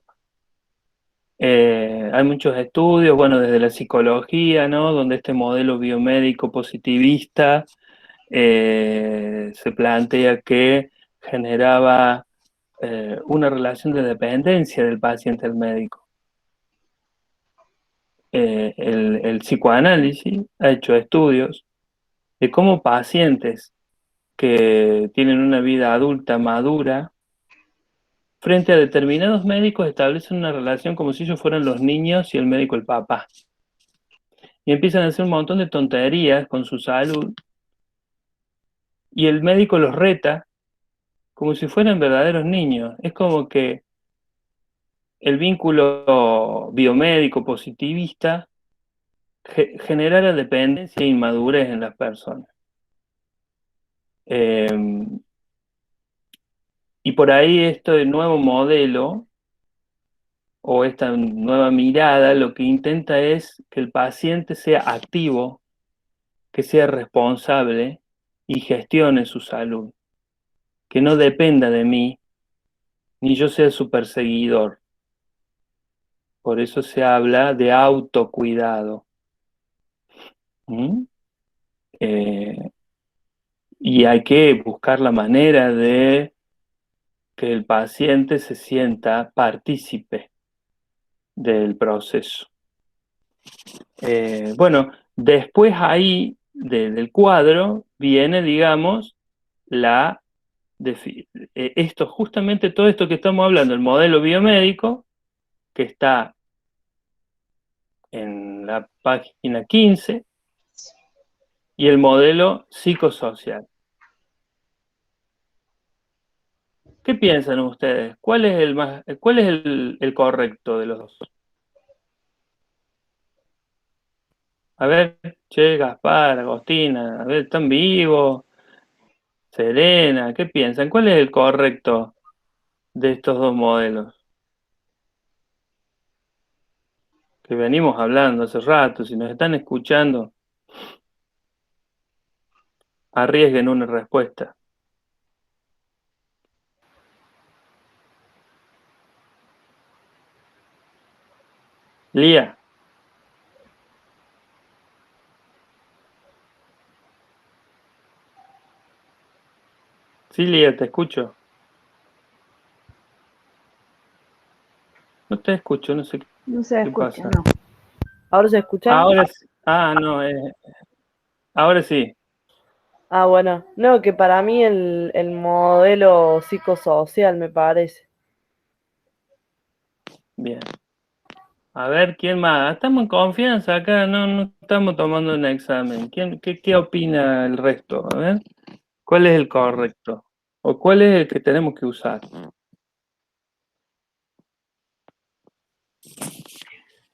Hay muchos estudios, bueno, desde la psicología, ¿no? Donde este modelo biomédico positivista se plantea que generaba una relación de dependencia del paciente al médico. El psicoanálisis ha hecho estudios de cómo pacientes que tienen una vida adulta madura, frente a determinados médicos establecen una relación como si ellos fueran los niños y el médico el papá. Y empiezan a hacer un montón de tonterías con su salud, y el médico los reta como si fueran verdaderos niños. Es como que el vínculo biomédico positivista generara dependencia e inmadurez en las personas. Y por ahí este nuevo modelo o esta nueva mirada lo que intenta es que el paciente sea activo, que sea responsable y gestione su salud, que no dependa de mí, ni yo sea su perseguidor. Por eso se habla de autocuidado. ¿Mm? Y hay que buscar la manera de que el paciente se sienta partícipe del proceso. Bueno, después ahí del cuadro viene, digamos, justamente todo esto que estamos hablando, el modelo biomédico, que está en la página 15, y el modelo psicosocial. ¿Qué piensan ustedes? ¿Cuál es el correcto de los dos? A ver, Che, Gaspar, Agostina, a ver, ¿están vivos? Serena, ¿qué piensan? ¿Cuál es el correcto de estos dos modelos? Que venimos hablando hace rato, si nos están escuchando, arriesguen una respuesta. Lía. Sí, Lía, te escucho. No te escucho, no sé No se qué escucha, pasa. no. ¿Ahora se escucha? Ahora sí. No, ahora sí. Bueno, no, que para mí el modelo psicosocial me parece. Bien. A ver, ¿quién más? Estamos en confianza acá, no estamos tomando un examen. ¿Qué opina el resto? A ver, ¿cuál es el correcto? ¿O cuál es el que tenemos que usar?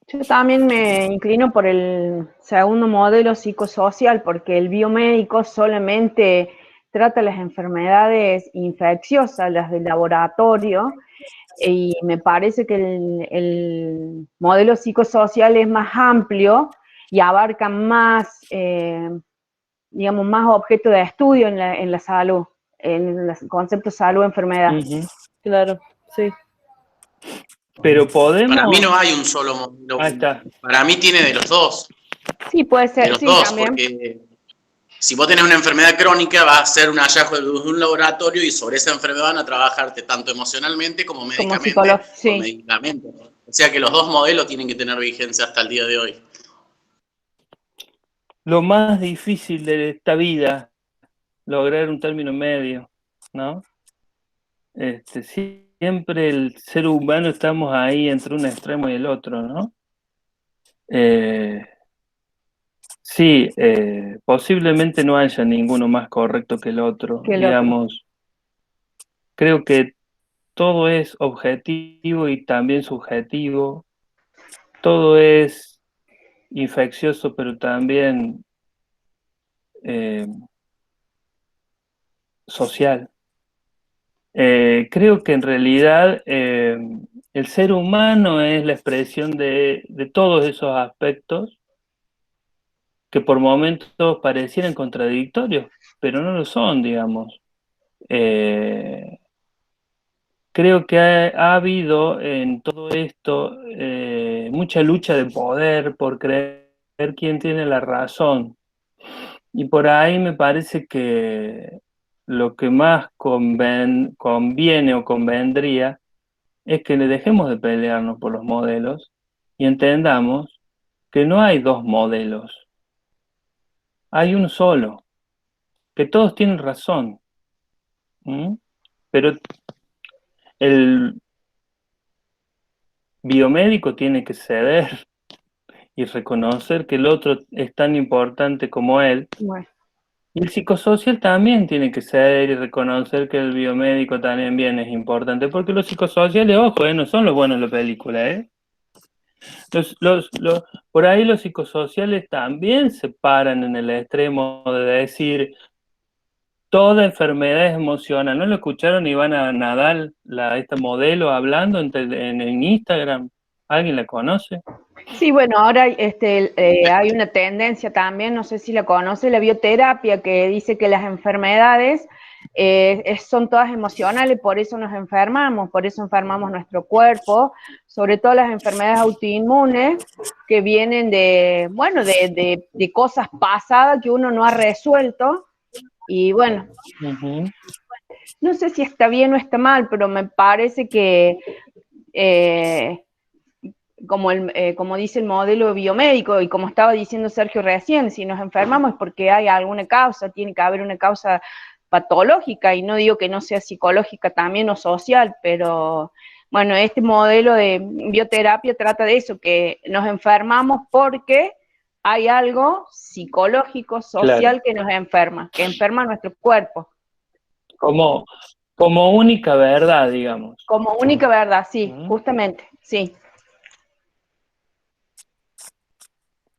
Yo también me inclino por el segundo modelo psicosocial, porque el biomédico solamente trata las enfermedades infecciosas, las del laboratorio, y me parece que el modelo psicosocial es más amplio y abarca más, digamos, más objeto de estudio en la salud, en el concepto salud-enfermedad. Claro, sí. Pero podemos... Para mí no hay un solo modelo. Ahí está. Para mí tiene de los dos. Sí, puede ser, De los sí, dos, también. porque si vos tenés una enfermedad crónica, va a ser un hallazgo de un laboratorio y sobre esa enfermedad van a trabajarte tanto emocionalmente como médicamente con medicamentos. O sea que los dos modelos tienen que tener vigencia hasta el día de hoy. Lo más difícil de esta vida, lograr un término medio, ¿no? Siempre el ser humano estamos ahí entre un extremo y el otro, ¿no? Sí, posiblemente no haya ninguno más correcto que el otro, digamos. Creo que todo es objetivo y también subjetivo. Todo es infeccioso, pero también social. Creo que en realidad el ser humano es la expresión de todos esos aspectos que por momentos parecieran contradictorios, pero no lo son, digamos. Creo que ha habido en todo esto mucha lucha de poder por creer quién tiene la razón. Y por ahí me parece que lo que más conviene o convendría es que le dejemos de pelearnos por los modelos y entendamos que no hay dos modelos. Hay uno solo, que todos tienen razón. Pero el biomédico tiene que ceder y reconocer que el otro es tan importante como él. Bueno. Y el psicosocial también tiene que ceder y reconocer que el biomédico también bien es importante, porque los psicosociales, ojo, no son los buenos de la película, Por ahí los psicosociales también se paran en el extremo de decir toda enfermedad es emocional. ¿No lo escucharon Ivana Nadal, esta modelo, hablando en Instagram? ¿Alguien la conoce? Sí, bueno, ahora hay una tendencia también, no sé si la conoce, la bioterapia, que dice que las enfermedades son todas emocionales, por eso nos enfermamos, por eso enfermamos nuestro cuerpo, sobre todo las enfermedades autoinmunes que vienen de, bueno, de cosas pasadas que uno no ha resuelto. Y bueno, no sé si está bien o está mal, pero me parece que como dice el modelo biomédico y como estaba diciendo Sergio recién, si nos enfermamos es porque hay alguna causa, tiene que haber una causa patológica, y no digo que no sea psicológica también o social, pero bueno, este modelo de bioterapia trata de eso, que nos enfermamos porque hay algo psicológico, social, claro, que nos enferma, que enferma nuestro cuerpo. Como única verdad, digamos. Como única verdad, sí, justamente, sí.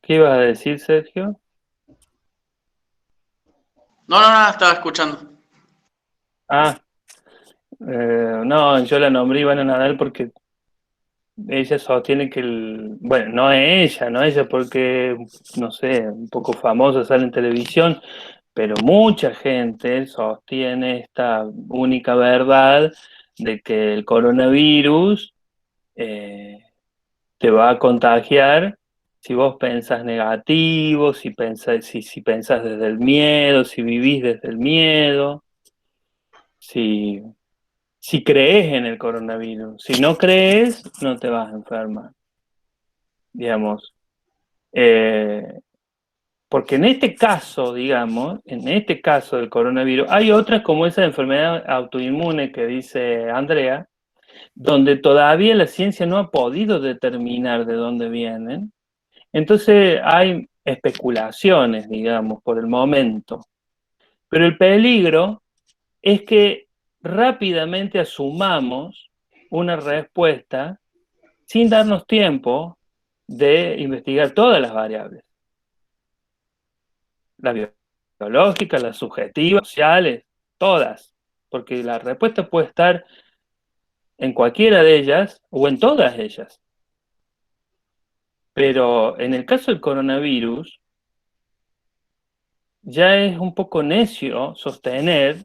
¿Qué ibas a decir, Sergio? No, nada, estaba escuchando. No, yo la nombré Ivana Nadal porque ella sostiene que bueno, no ella porque, no sé, un poco famosa, sale en televisión, pero mucha gente sostiene esta única verdad de que el coronavirus te va a contagiar si vos pensás negativo, si pensás desde el miedo, si vivís desde el miedo, si crees en el coronavirus. Si no crees, no te vas a enfermar, digamos. Porque en este caso, digamos, en este caso del coronavirus, hay otras como esa enfermedad autoinmune que dice Andrea, donde todavía la ciencia no ha podido determinar de dónde vienen. Entonces hay especulaciones, digamos, por el momento. Pero el peligro es que rápidamente asumamos una respuesta sin darnos tiempo de investigar todas las variables. Las biológicas, las subjetivas, sociales, todas. Porque la respuesta puede estar en cualquiera de ellas o en todas ellas. Pero en el caso del coronavirus, ya es un poco necio sostener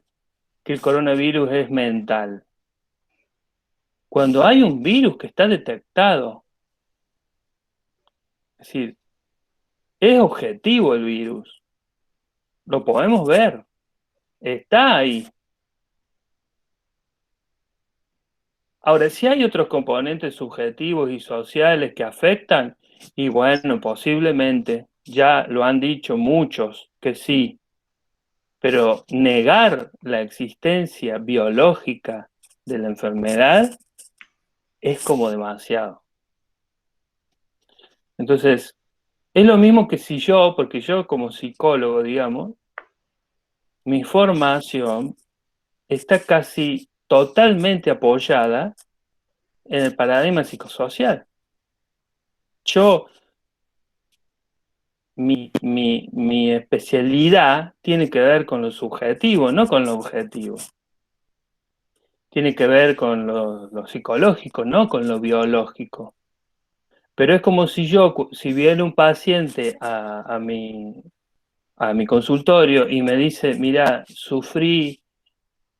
que el coronavirus es mental. Cuando hay un virus que está detectado, es decir, es objetivo el virus, lo podemos ver, está ahí. Ahora, si hay otros componentes subjetivos y sociales que afectan, y bueno, posiblemente, ya lo han dicho muchos que sí, pero negar la existencia biológica de la enfermedad es como demasiado. Entonces, es lo mismo que si yo, porque yo como psicólogo, digamos, mi formación está casi totalmente apoyada en el paradigma psicosocial. Mi especialidad tiene que ver con lo subjetivo, no con lo objetivo. Tiene que ver con lo psicológico, no con lo biológico. Pero es como si viene un paciente a mi consultorio y me dice, mira, sufrí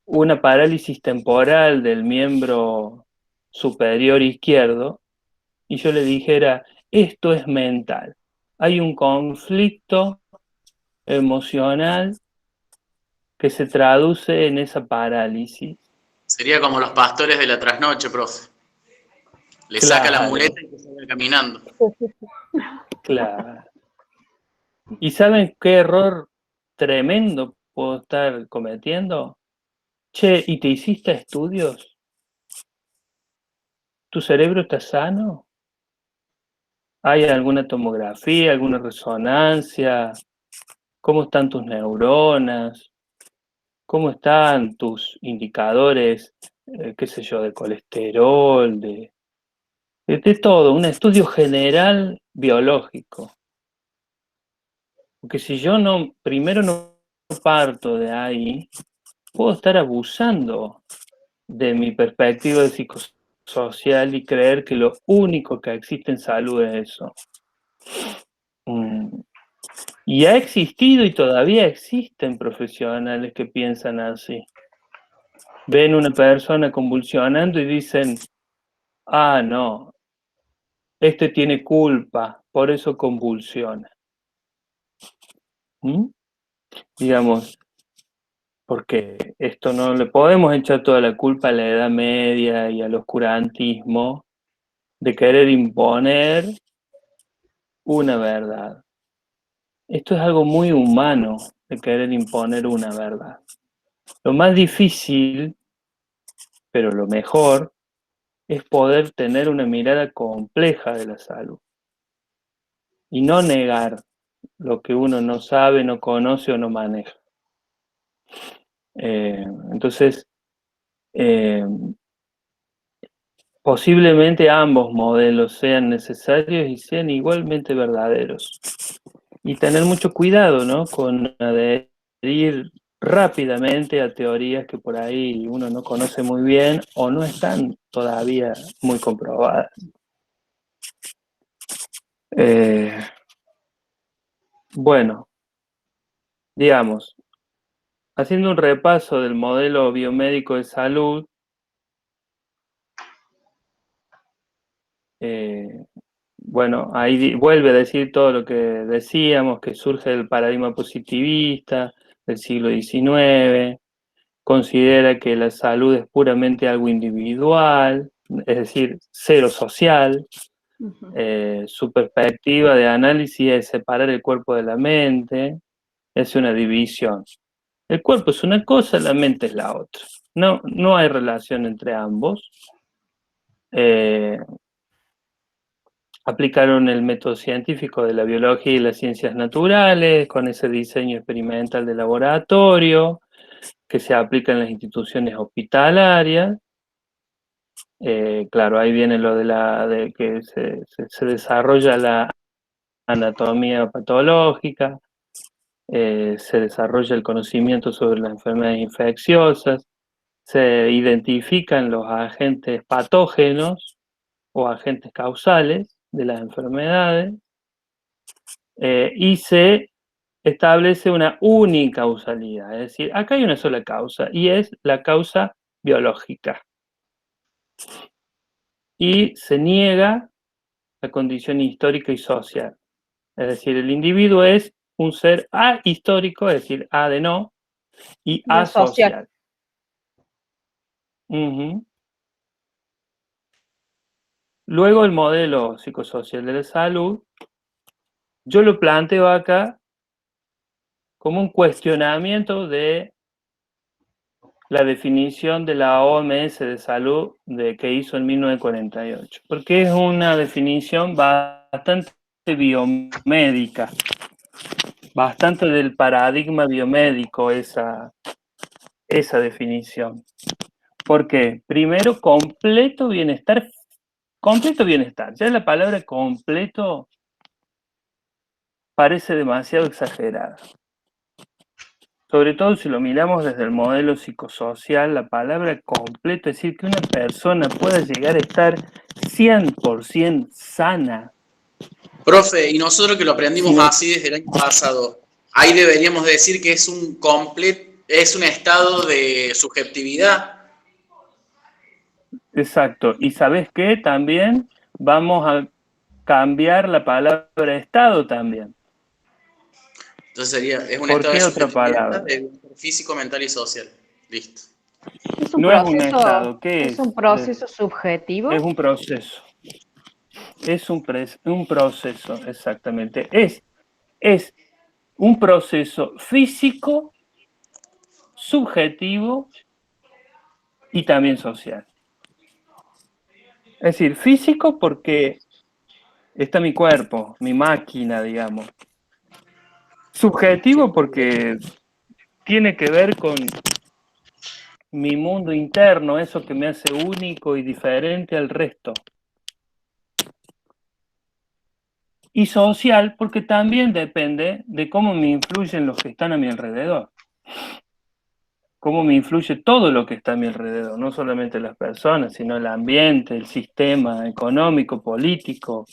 una parálisis temporal del miembro superior izquierdo, y yo le dijera, esto es mental. Hay un conflicto emocional que se traduce en esa parálisis. Sería como los pastores de la trasnoche, profe. Le saca la muleta y se sale caminando. Claro. ¿Y saben qué error tremendo puedo estar cometiendo? Che, ¿y te hiciste estudios? ¿Tu cerebro está sano? ¿Hay alguna tomografía, alguna resonancia? ¿Cómo están tus neuronas? ¿Cómo están tus indicadores, qué sé yo, de colesterol, de todo, un estudio general biológico. Porque si yo primero no parto de ahí, puedo estar abusando de mi perspectiva de psicosocial y creer que lo único que existe en salud es eso. Y ha existido y todavía existen profesionales que piensan así. Ven una persona convulsionando y dicen, ah, no, este tiene culpa, por eso convulsiona. Digamos, porque esto no le podemos echar toda la culpa a la Edad Media y al oscurantismo de querer imponer una verdad. Esto es algo muy humano, de querer imponer una verdad. Lo más difícil, pero lo mejor, es poder tener una mirada compleja de la salud y no negar lo que uno no sabe, no conoce o no maneja. Entonces, posiblemente ambos modelos sean necesarios y sean igualmente verdaderos. Y tener mucho cuidado, ¿no?, con adherir rápidamente a teorías que por ahí uno no conoce muy bien o no están todavía muy comprobadas. Bueno, digamos, haciendo un repaso del modelo biomédico de salud, bueno, ahí vuelve a decir todo lo que decíamos, que surge del paradigma positivista del siglo XIX, considera que la salud es puramente algo individual, es decir, cero social. Su perspectiva de análisis es separar el cuerpo de la mente, es una división. El cuerpo es una cosa, la mente es la otra. No hay relación entre ambos. Aplicaron el método científico de la biología y las ciencias naturales con ese diseño experimental de laboratorio que se aplica en las instituciones hospitalarias. Claro, ahí viene lo de que se desarrolla la anatomía patológica, se desarrolla el conocimiento sobre las enfermedades infecciosas, se identifican los agentes patógenos o agentes causales de las enfermedades, y se establece una unicausalidad, es decir, acá hay una sola causa y es la causa biológica. Y se niega la condición histórica y social. Es decir, el individuo es un ser ahistórico, es decir, A de no, y asocial. Luego el modelo psicosocial de la salud, yo lo planteo acá como un cuestionamiento de la definición de la OMS de salud que hizo en 1948, porque es una definición bastante biomédica, bastante del paradigma biomédico esa definición. ¿Por qué? Primero, completo bienestar. Ya la palabra completo parece demasiado exagerada. Sobre todo si lo miramos desde el modelo psicosocial, la palabra completo, es decir, que una persona pueda llegar a estar 100% sana. Profe, y nosotros que lo aprendimos así desde el año pasado, ahí deberíamos decir que es un estado de subjetividad. Exacto. Y ¿sabes qué? También vamos a cambiar la palabra estado también. Entonces es un ¿Por estado qué de otra palabra? subjetividad físico, mental y social. Listo. No es un estado, ¿qué es? ¿Es un proceso subjetivo? Es un proceso. Es un proceso, exactamente. Es un proceso físico, subjetivo y también social. Es decir, físico porque está mi cuerpo, mi máquina, digamos. Subjetivo porque tiene que ver con mi mundo interno, eso que me hace único y diferente al resto. Y social, porque también depende de cómo me influyen los que están a mi alrededor. Cómo me influye todo lo que está a mi alrededor, no solamente las personas, sino el ambiente, el sistema económico, político.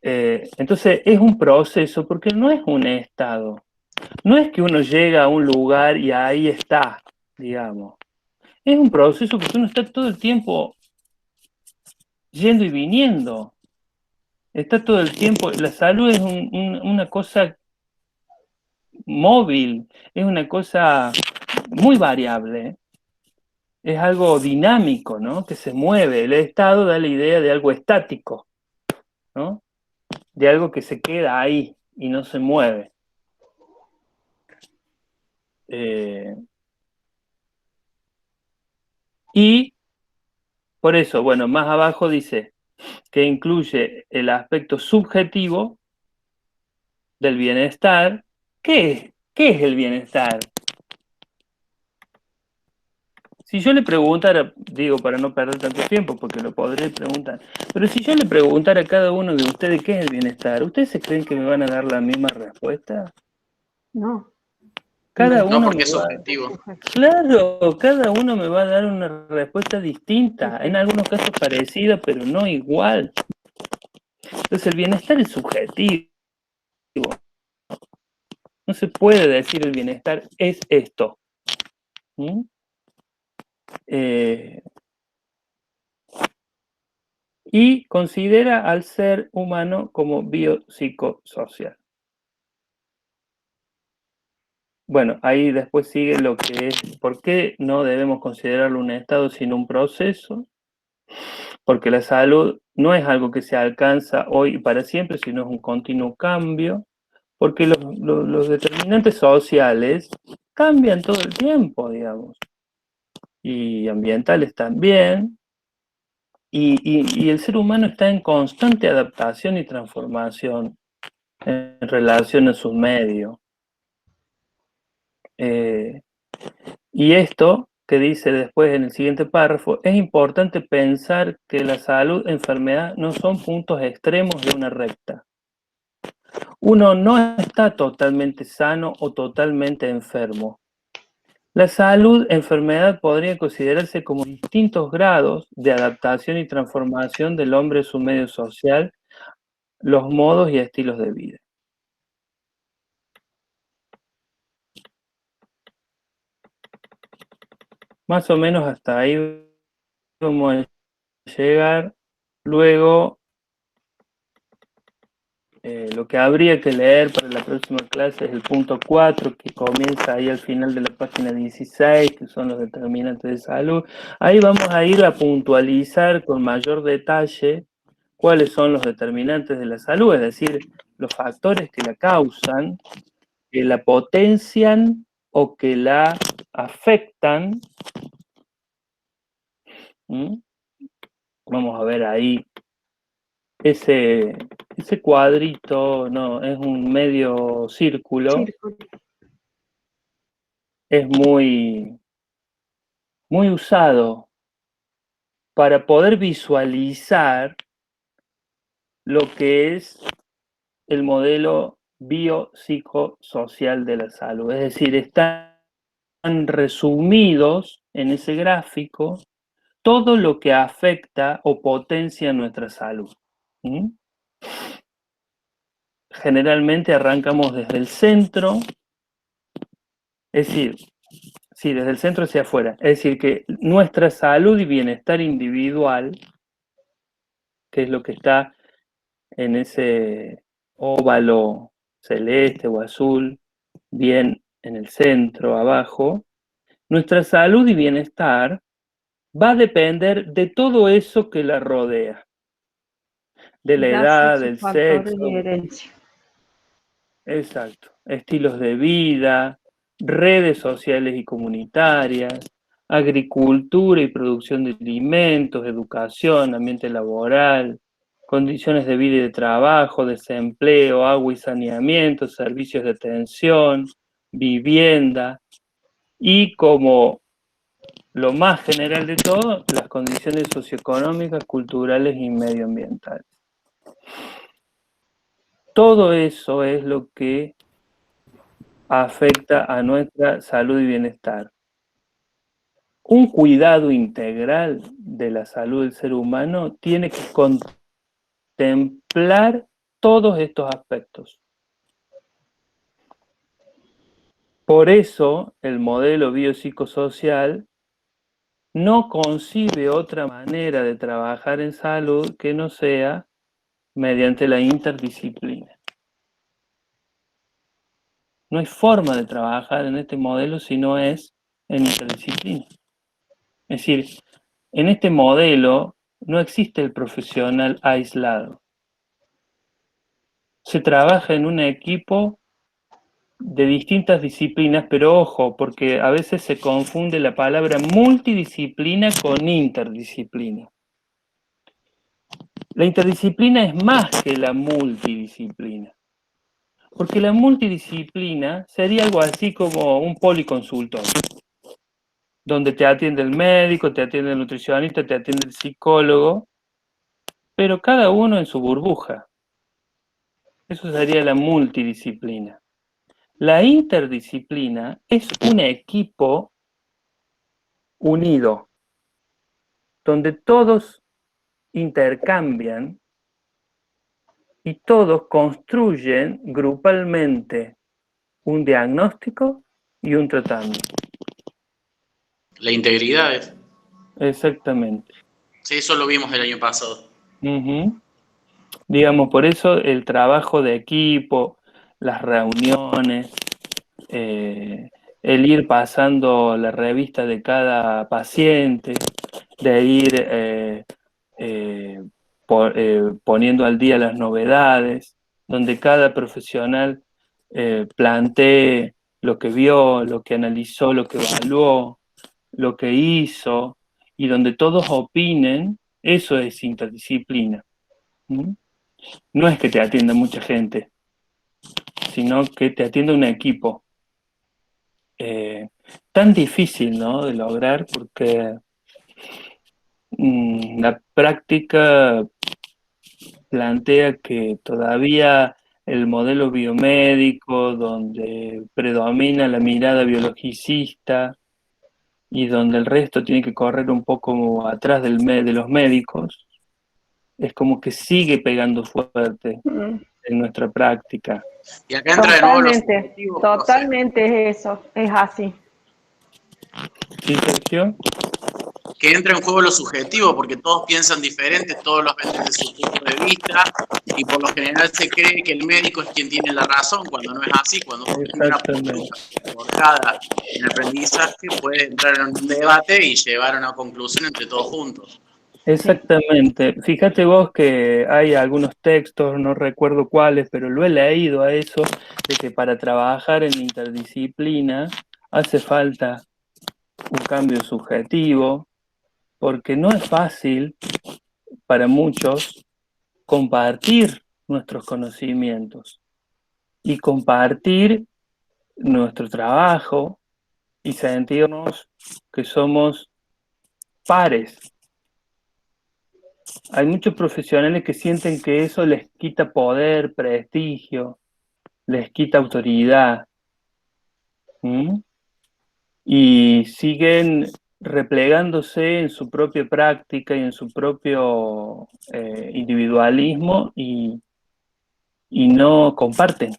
Entonces es un proceso, porque no es un estado. No es que uno llega a un lugar y ahí está, digamos. Es un proceso porque uno está todo el tiempo yendo y viniendo. Está todo el tiempo, la salud es una cosa móvil, es una cosa muy variable, es algo dinámico, ¿no? Que se mueve. El estado da la idea de algo estático, ¿no? De algo que se queda ahí y no se mueve. Y por eso, bueno, más abajo dice que incluye el aspecto subjetivo del bienestar. ¿Qué es el bienestar? Si yo le preguntara, digo para no perder tanto tiempo, porque lo podré preguntar, pero si yo le preguntara a cada uno de ustedes qué es el bienestar, ¿ustedes se creen que me van a dar la misma respuesta? No. Cada No, uno porque me es va, subjetivo. claro, cada uno me va a dar una respuesta distinta, en algunos casos parecida, pero no igual. Entonces el bienestar es subjetivo. No se puede decir el bienestar es esto. ¿Mm? Y considera al ser humano como biopsicosocial. Bueno, ahí después sigue lo que es, ¿por qué no debemos considerarlo un estado sino un proceso? Porque la salud no es algo que se alcanza hoy y para siempre, sino es un continuo cambio, porque los determinantes sociales cambian todo el tiempo, digamos, y ambientales también, y el ser humano está en constante adaptación y transformación en relación a su medio. Y esto que dice después en el siguiente párrafo, es importante pensar que la salud e enfermedad no son puntos extremos de una recta. Uno no está totalmente sano o totalmente enfermo. La salud e enfermedad podría considerarse como distintos grados de adaptación y transformación del hombre a su medio social, los modos y estilos de vida. Más o menos hasta ahí vamos a llegar. Luego, lo que habría que leer para la próxima clase es el punto 4, que comienza ahí al final de la página 16, que son los determinantes de salud. Ahí vamos a ir a puntualizar con mayor detalle cuáles son los determinantes de la salud, es decir, los factores que la causan, que la potencian o que la afectan. Vamos a ver ahí ese cuadrito, no, es un medio círculo. Es muy usado para poder visualizar lo que es el modelo biopsicosocial de la salud. Es decir, están resumidos en ese gráfico todo lo que afecta o potencia nuestra salud. Generalmente arrancamos desde el centro, es decir, sí, desde el centro hacia afuera. Es decir, que nuestra salud y bienestar individual, que es lo que está en ese óvalo celeste o azul, bien en el centro, abajo, nuestra salud y bienestar va a depender de todo eso que la rodea. De la edad, del sexo. Y herencia. Exacto. Estilos de vida, redes sociales y comunitarias, agricultura y producción de alimentos, educación, ambiente laboral, condiciones de vida y de trabajo, desempleo, agua y saneamiento, servicios de atención, vivienda y, como lo más general de todo, las condiciones socioeconómicas, culturales y medioambientales. todo eso es lo que afecta a nuestra salud y bienestar. Un cuidado integral de la salud del ser humano tiene que contemplar todos estos aspectos. Por eso el modelo biopsicosocial no concibe otra manera de trabajar en salud que no sea mediante la interdisciplina. No hay forma de trabajar en este modelo si no es en interdisciplina. Es decir, en este modelo no existe el profesional aislado. Se trabaja en un equipo de distintas disciplinas, pero ojo, porque a veces se confunde la palabra multidisciplina con interdisciplina. La interdisciplina es más que la multidisciplina, porque la multidisciplina sería algo así como un policonsultor, donde te atiende el médico, te atiende el nutricionista, te atiende el psicólogo, pero cada uno en su burbuja. Eso sería la multidisciplina. La interdisciplina es un equipo unido, donde todos intercambian y todos construyen grupalmente un diagnóstico y un tratamiento. La integridad es. Exactamente. Sí, eso lo vimos el año pasado. Digamos, por eso el trabajo de equipo, las reuniones, el ir pasando la revista de cada paciente, de ir poniendo al día las novedades, donde cada profesional plantee lo que vio, lo que analizó, lo que evaluó, lo que hizo, y donde todos opinen, eso es interdisciplina. No es que te atienda mucha gente, sino que te atiende un equipo. Tan difícil, ¿no?, de lograr, porque la práctica plantea que todavía el modelo biomédico, donde predomina la mirada biologicista y donde el resto tiene que correr un poco atrás de los médicos, es como que sigue pegando fuerte en nuestra práctica. Y acá entra de nuevo los subjetivos, totalmente es eso, es así. ¿Sí, Sergio? Que entra en juego lo subjetivo, porque todos piensan diferente, todos los ven desde su punto de vista, y por lo general se cree que el médico es quien tiene la razón, cuando no es así, cuando uno tiene una postura equivocada en el aprendizaje, puede entrar en un debate y llevar a una conclusión entre todos juntos. Exactamente. Fíjate vos que hay algunos textos, no recuerdo cuáles, pero lo he leído a eso, de que para trabajar en interdisciplina hace falta un cambio subjetivo, porque no es fácil para muchos compartir nuestros conocimientos y compartir nuestro trabajo y sentirnos que somos pares. Hay muchos profesionales que sienten que eso les quita poder, prestigio, les quita autoridad. Y siguen replegándose en su propia práctica y en su propio individualismo y no comparten,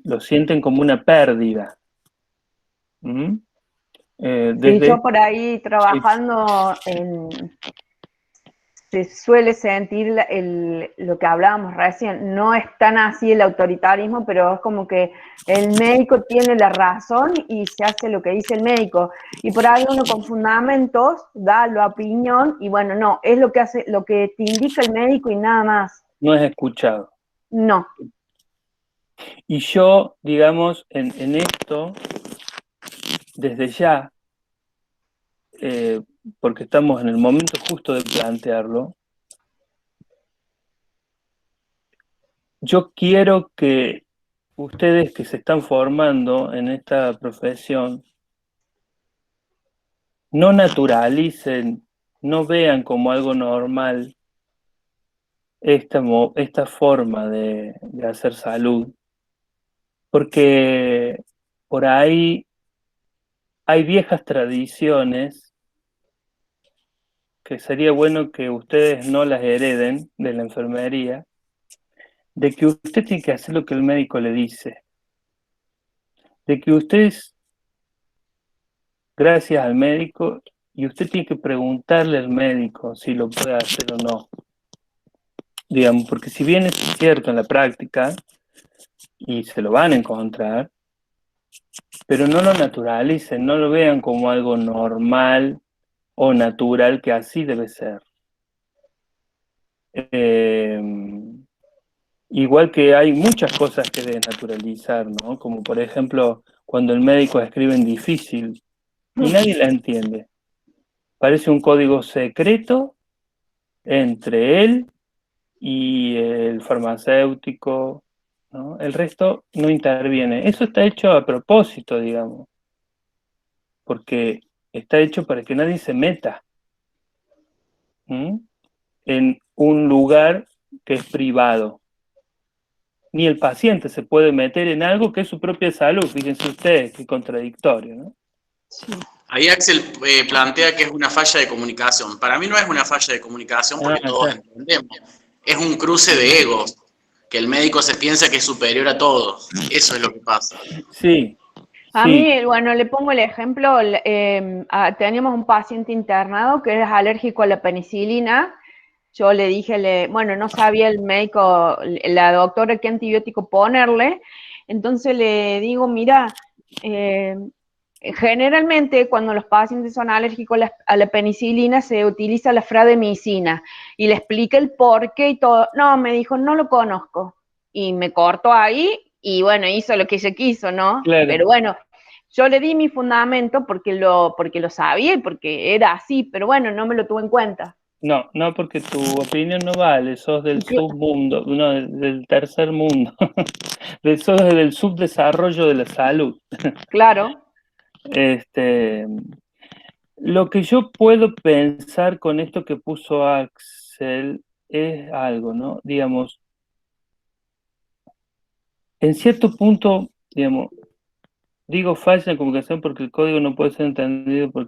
lo sienten como una pérdida. Sí, yo por ahí trabajando se suele sentir lo que hablábamos recién, no es tan así el autoritarismo, pero es como que el médico tiene la razón y se hace lo que dice el médico. Y por ahí uno con fundamentos da la opinión y bueno, no, es lo que hace, lo que te indica el médico y nada más. No es escuchado. No. Y yo, digamos, en esto, desde ya, porque estamos en el momento justo de plantearlo, yo quiero que ustedes que se están formando en esta profesión no naturalicen, no vean como algo normal esta forma de hacer salud, porque por ahí hay viejas tradiciones que sería bueno que ustedes no las hereden de la enfermería, de que usted tiene que hacer lo que el médico le dice, de que usted es gracias al médico y usted tiene que preguntarle al médico si lo puede hacer o no. Digamos, porque si bien es cierto en la práctica, y se lo van a encontrar, pero no lo naturalicen, no lo vean como algo normal o natural, que así debe ser. Igual que hay muchas cosas que desnaturalizar, ¿no? Como por ejemplo, cuando el médico escribe en difícil y nadie la entiende. Parece un código secreto entre él y el farmacéutico, ¿no? El resto no interviene. Eso está hecho a propósito, digamos, porque está hecho para que nadie se meta en un lugar que es privado. Ni el paciente se puede meter en algo que es su propia salud. Fíjense ustedes, qué contradictorio, ¿no? Sí. Ahí Axel plantea que es una falla de comunicación. Para mí no es una falla de comunicación porque todos entendemos. Es un cruce de egos, que el médico se piensa que es superior a todos. Eso es lo que pasa. Sí. A mí, bueno, le pongo el ejemplo, teníamos un paciente internado que es alérgico a la penicilina. Yo le dije, bueno, no sabía el médico, la doctora qué antibiótico ponerle, entonces le digo, mira, generalmente cuando los pacientes son alérgicos a la penicilina se utiliza la frademicina y le explica el por qué y todo. No, me dijo, no lo conozco. Y me cortó ahí y bueno, hizo lo que ella quiso, ¿no? Claro. Pero bueno, yo le di mi fundamento porque lo sabía y porque era así, pero bueno, no me lo tuve en cuenta. No, porque tu opinión no vale, sos del submundo, no, del tercer mundo, sos del subdesarrollo de la salud. Claro. Lo que yo puedo pensar con esto que puso Axel es algo, ¿no? Digamos, en cierto punto, digamos, digo falla en comunicación porque el código no puede ser entendido por...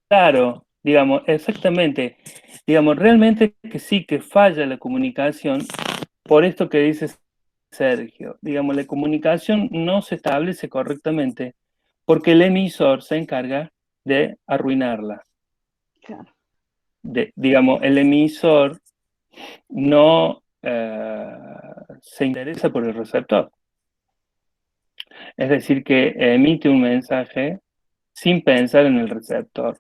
Claro, digamos, exactamente. Digamos, realmente que sí, que falla la comunicación, por esto que dice Sergio. Digamos, la comunicación no se establece correctamente porque el emisor se encarga de arruinarla. Claro. Digamos, el emisor no se interesa por el receptor. Es decir, que emite un mensaje sin pensar en el receptor.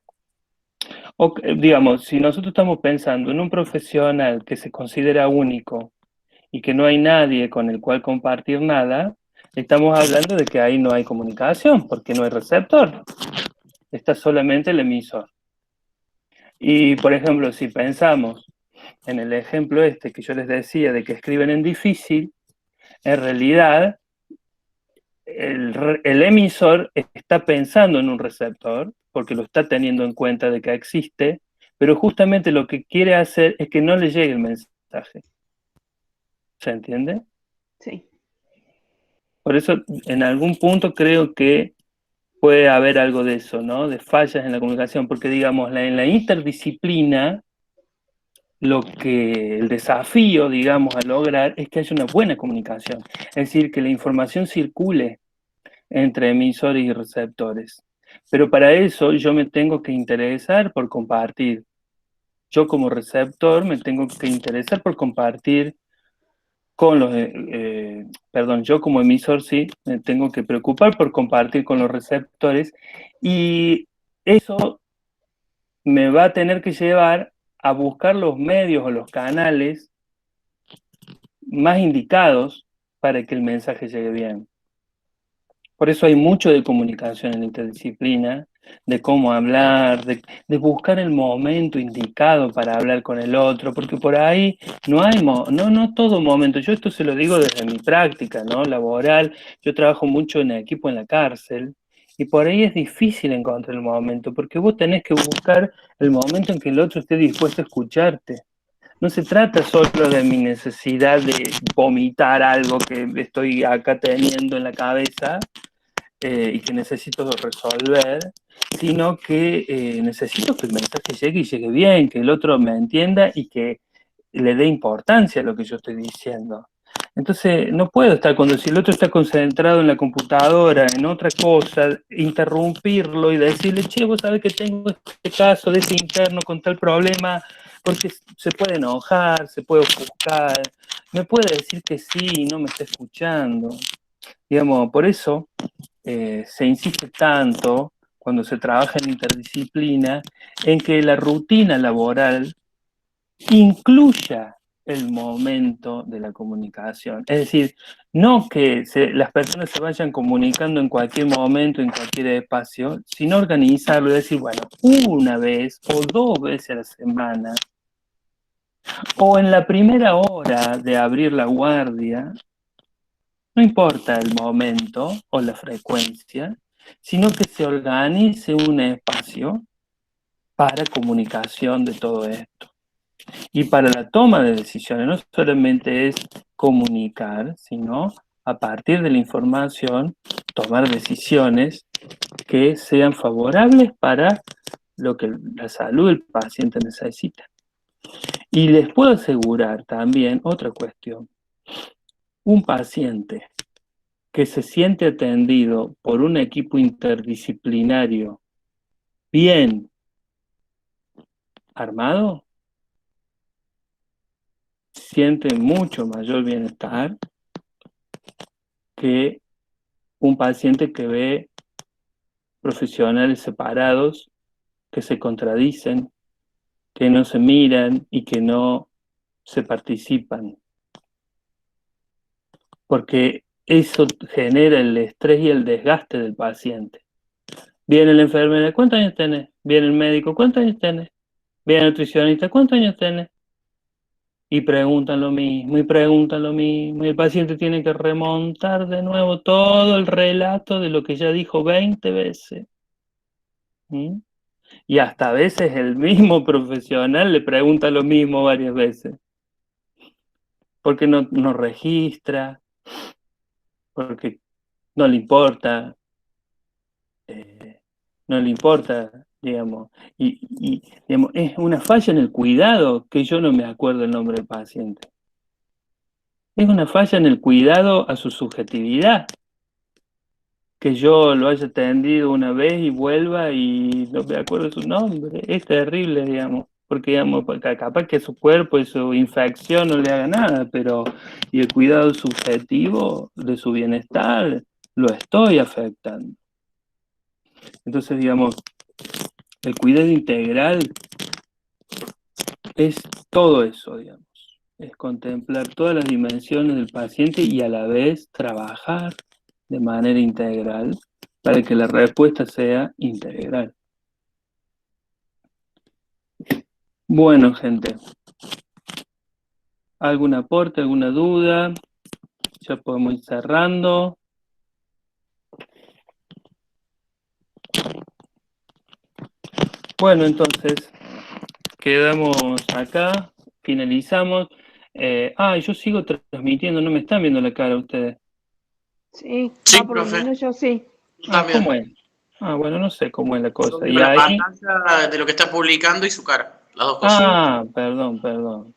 O, digamos, si nosotros estamos pensando en un profesional que se considera único y que no hay nadie con el cual compartir nada, estamos hablando de que ahí no hay comunicación, porque no hay receptor. Está solamente el emisor. Y, por ejemplo, si pensamos en el ejemplo este que yo les decía de que escriben en difícil, en realidad el emisor está pensando en un receptor, porque lo está teniendo en cuenta de que existe, pero justamente lo que quiere hacer es que no le llegue el mensaje. ¿Se entiende? Sí. Por eso, en algún punto creo que puede haber algo de eso, ¿no? De fallas en la comunicación, porque digamos, en la interdisciplina, el desafío, digamos, a lograr es que haya una buena comunicación. Es decir, que la información circule entre emisores y receptores. Pero para eso yo me tengo que interesar por compartir. Yo como receptor me tengo que interesar por compartir con los... yo como emisor sí, me tengo que preocupar por compartir con los receptores y eso me va a tener que llevar a buscar los medios o los canales más indicados para que el mensaje llegue bien. Por eso hay mucho de comunicación en la interdisciplina, de cómo hablar, de buscar el momento indicado para hablar con el otro, porque por ahí no hay, no todo momento. Yo esto se lo digo desde mi práctica, ¿no? Laboral. Yo trabajo mucho en equipo en la cárcel y por ahí es difícil encontrar el momento, porque vos tenés que buscar el momento en que el otro esté dispuesto a escucharte. no se trata solo de mi necesidad de vomitar algo que estoy acá teniendo en la cabeza y que necesito resolver, sino que necesito que el mensaje llegue y llegue bien, que el otro me entienda y que le dé importancia a lo que yo estoy diciendo. Entonces, no puedo estar, cuando si el otro está concentrado en la computadora, en otra cosa, interrumpirlo y decirle, che, vos sabés que tengo este caso de ese interno con tal problema, porque se puede enojar, se puede ofuscar, me puede decir que sí y no me está escuchando. Digamos, por eso se insiste tanto cuando se trabaja en interdisciplina en que la rutina laboral incluya el momento de la comunicación. Es decir, no que las personas se vayan comunicando en cualquier momento, en cualquier espacio, sino organizarlo y decir, bueno, una vez o 2 veces a la semana, o en la primera hora de abrir la guardia, no importa el momento o la frecuencia, sino que se organice un espacio para comunicación de todo esto. Y para la toma de decisiones no solamente es comunicar, sino a partir de la información tomar decisiones que sean favorables para lo que la salud del paciente necesita. Y les puedo asegurar también otra cuestión. Un paciente que se siente atendido por un equipo interdisciplinario bien armado, siente mucho mayor bienestar que un paciente que ve profesionales separados, que se contradicen, que no se miran y que no se participan. Porque eso genera el estrés y el desgaste del paciente. Viene la enfermera, ¿cuántos años tenés? Viene el médico, ¿cuántos años tenés? Viene el nutricionista, ¿cuántos años tenés? Y preguntan lo mismo, y preguntan lo mismo, y el paciente tiene que remontar de nuevo todo el relato de lo que ya dijo 20 veces. ¿Mm? Y hasta a veces el mismo profesional le pregunta lo mismo varias veces. Porque no registra, porque no le importa, digamos. Y digamos, es una falla en el cuidado que yo no me acuerdo el nombre del paciente. Es una falla en el cuidado a su subjetividad. Que yo lo haya atendido una vez y vuelva y no me acuerdo su nombre. Es terrible, digamos. Porque, digamos, capaz que su cuerpo y su infección no le haga nada, pero y el cuidado subjetivo de su bienestar lo estoy afectando. Entonces, digamos, el cuidado integral es todo eso, digamos. Es contemplar todas las dimensiones del paciente y a la vez trabajar de manera integral para que la respuesta sea integral. Bueno, gente. ¿Algún aporte, alguna duda? Ya podemos ir cerrando. Bueno, entonces, quedamos acá, finalizamos. Yo sigo transmitiendo, no me están viendo la cara ustedes. Sí, por profe. lo menos yo sí. ¿Cómo es? Bueno, no sé cómo es la cosa. Y la pantalla de lo que está publicando y su cara, las dos cosas. Perdón.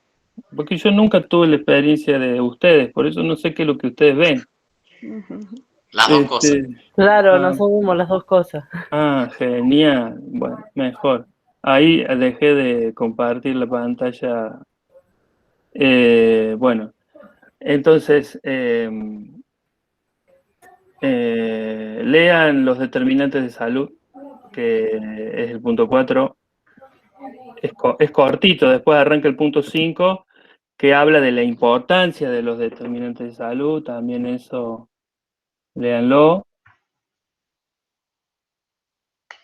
Porque yo nunca tuve la experiencia de ustedes, por eso no sé qué es lo que ustedes ven. Las dos cosas. Claro, no somos las dos cosas. Genial. Bueno, mejor. Ahí dejé de compartir la pantalla. Bueno, entonces lean los determinantes de salud, que es el punto 4. Es cortito, después arranca el punto 5, que habla de la importancia de los determinantes de salud, también eso, léanlo.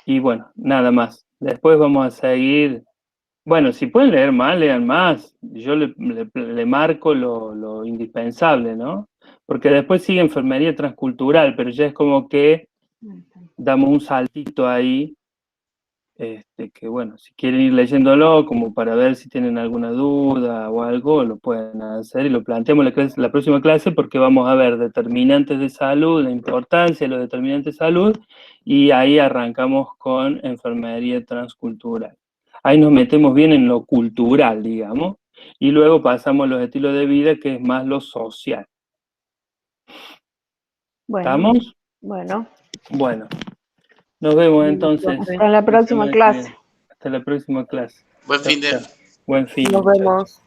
Y bueno, nada más. Después vamos a seguir. Bueno, si pueden leer más, lean más. Yo le marco lo indispensable, ¿no? Porque después sigue enfermería transcultural, pero ya es como que damos un saltito ahí que bueno, si quieren ir leyéndolo como para ver si tienen alguna duda o algo, lo pueden hacer y lo planteamos la próxima clase porque vamos a ver determinantes de salud, la importancia de los determinantes de salud, y ahí arrancamos con enfermería transcultural. Ahí nos metemos bien en lo cultural, digamos, y luego pasamos a los estilos de vida, que es más lo social. Bueno, ¿Estamos? Bueno. Bueno. Nos vemos entonces. Hasta la próxima clase. Hasta la próxima clase. Buen fin de. Buen fin. Nos vemos.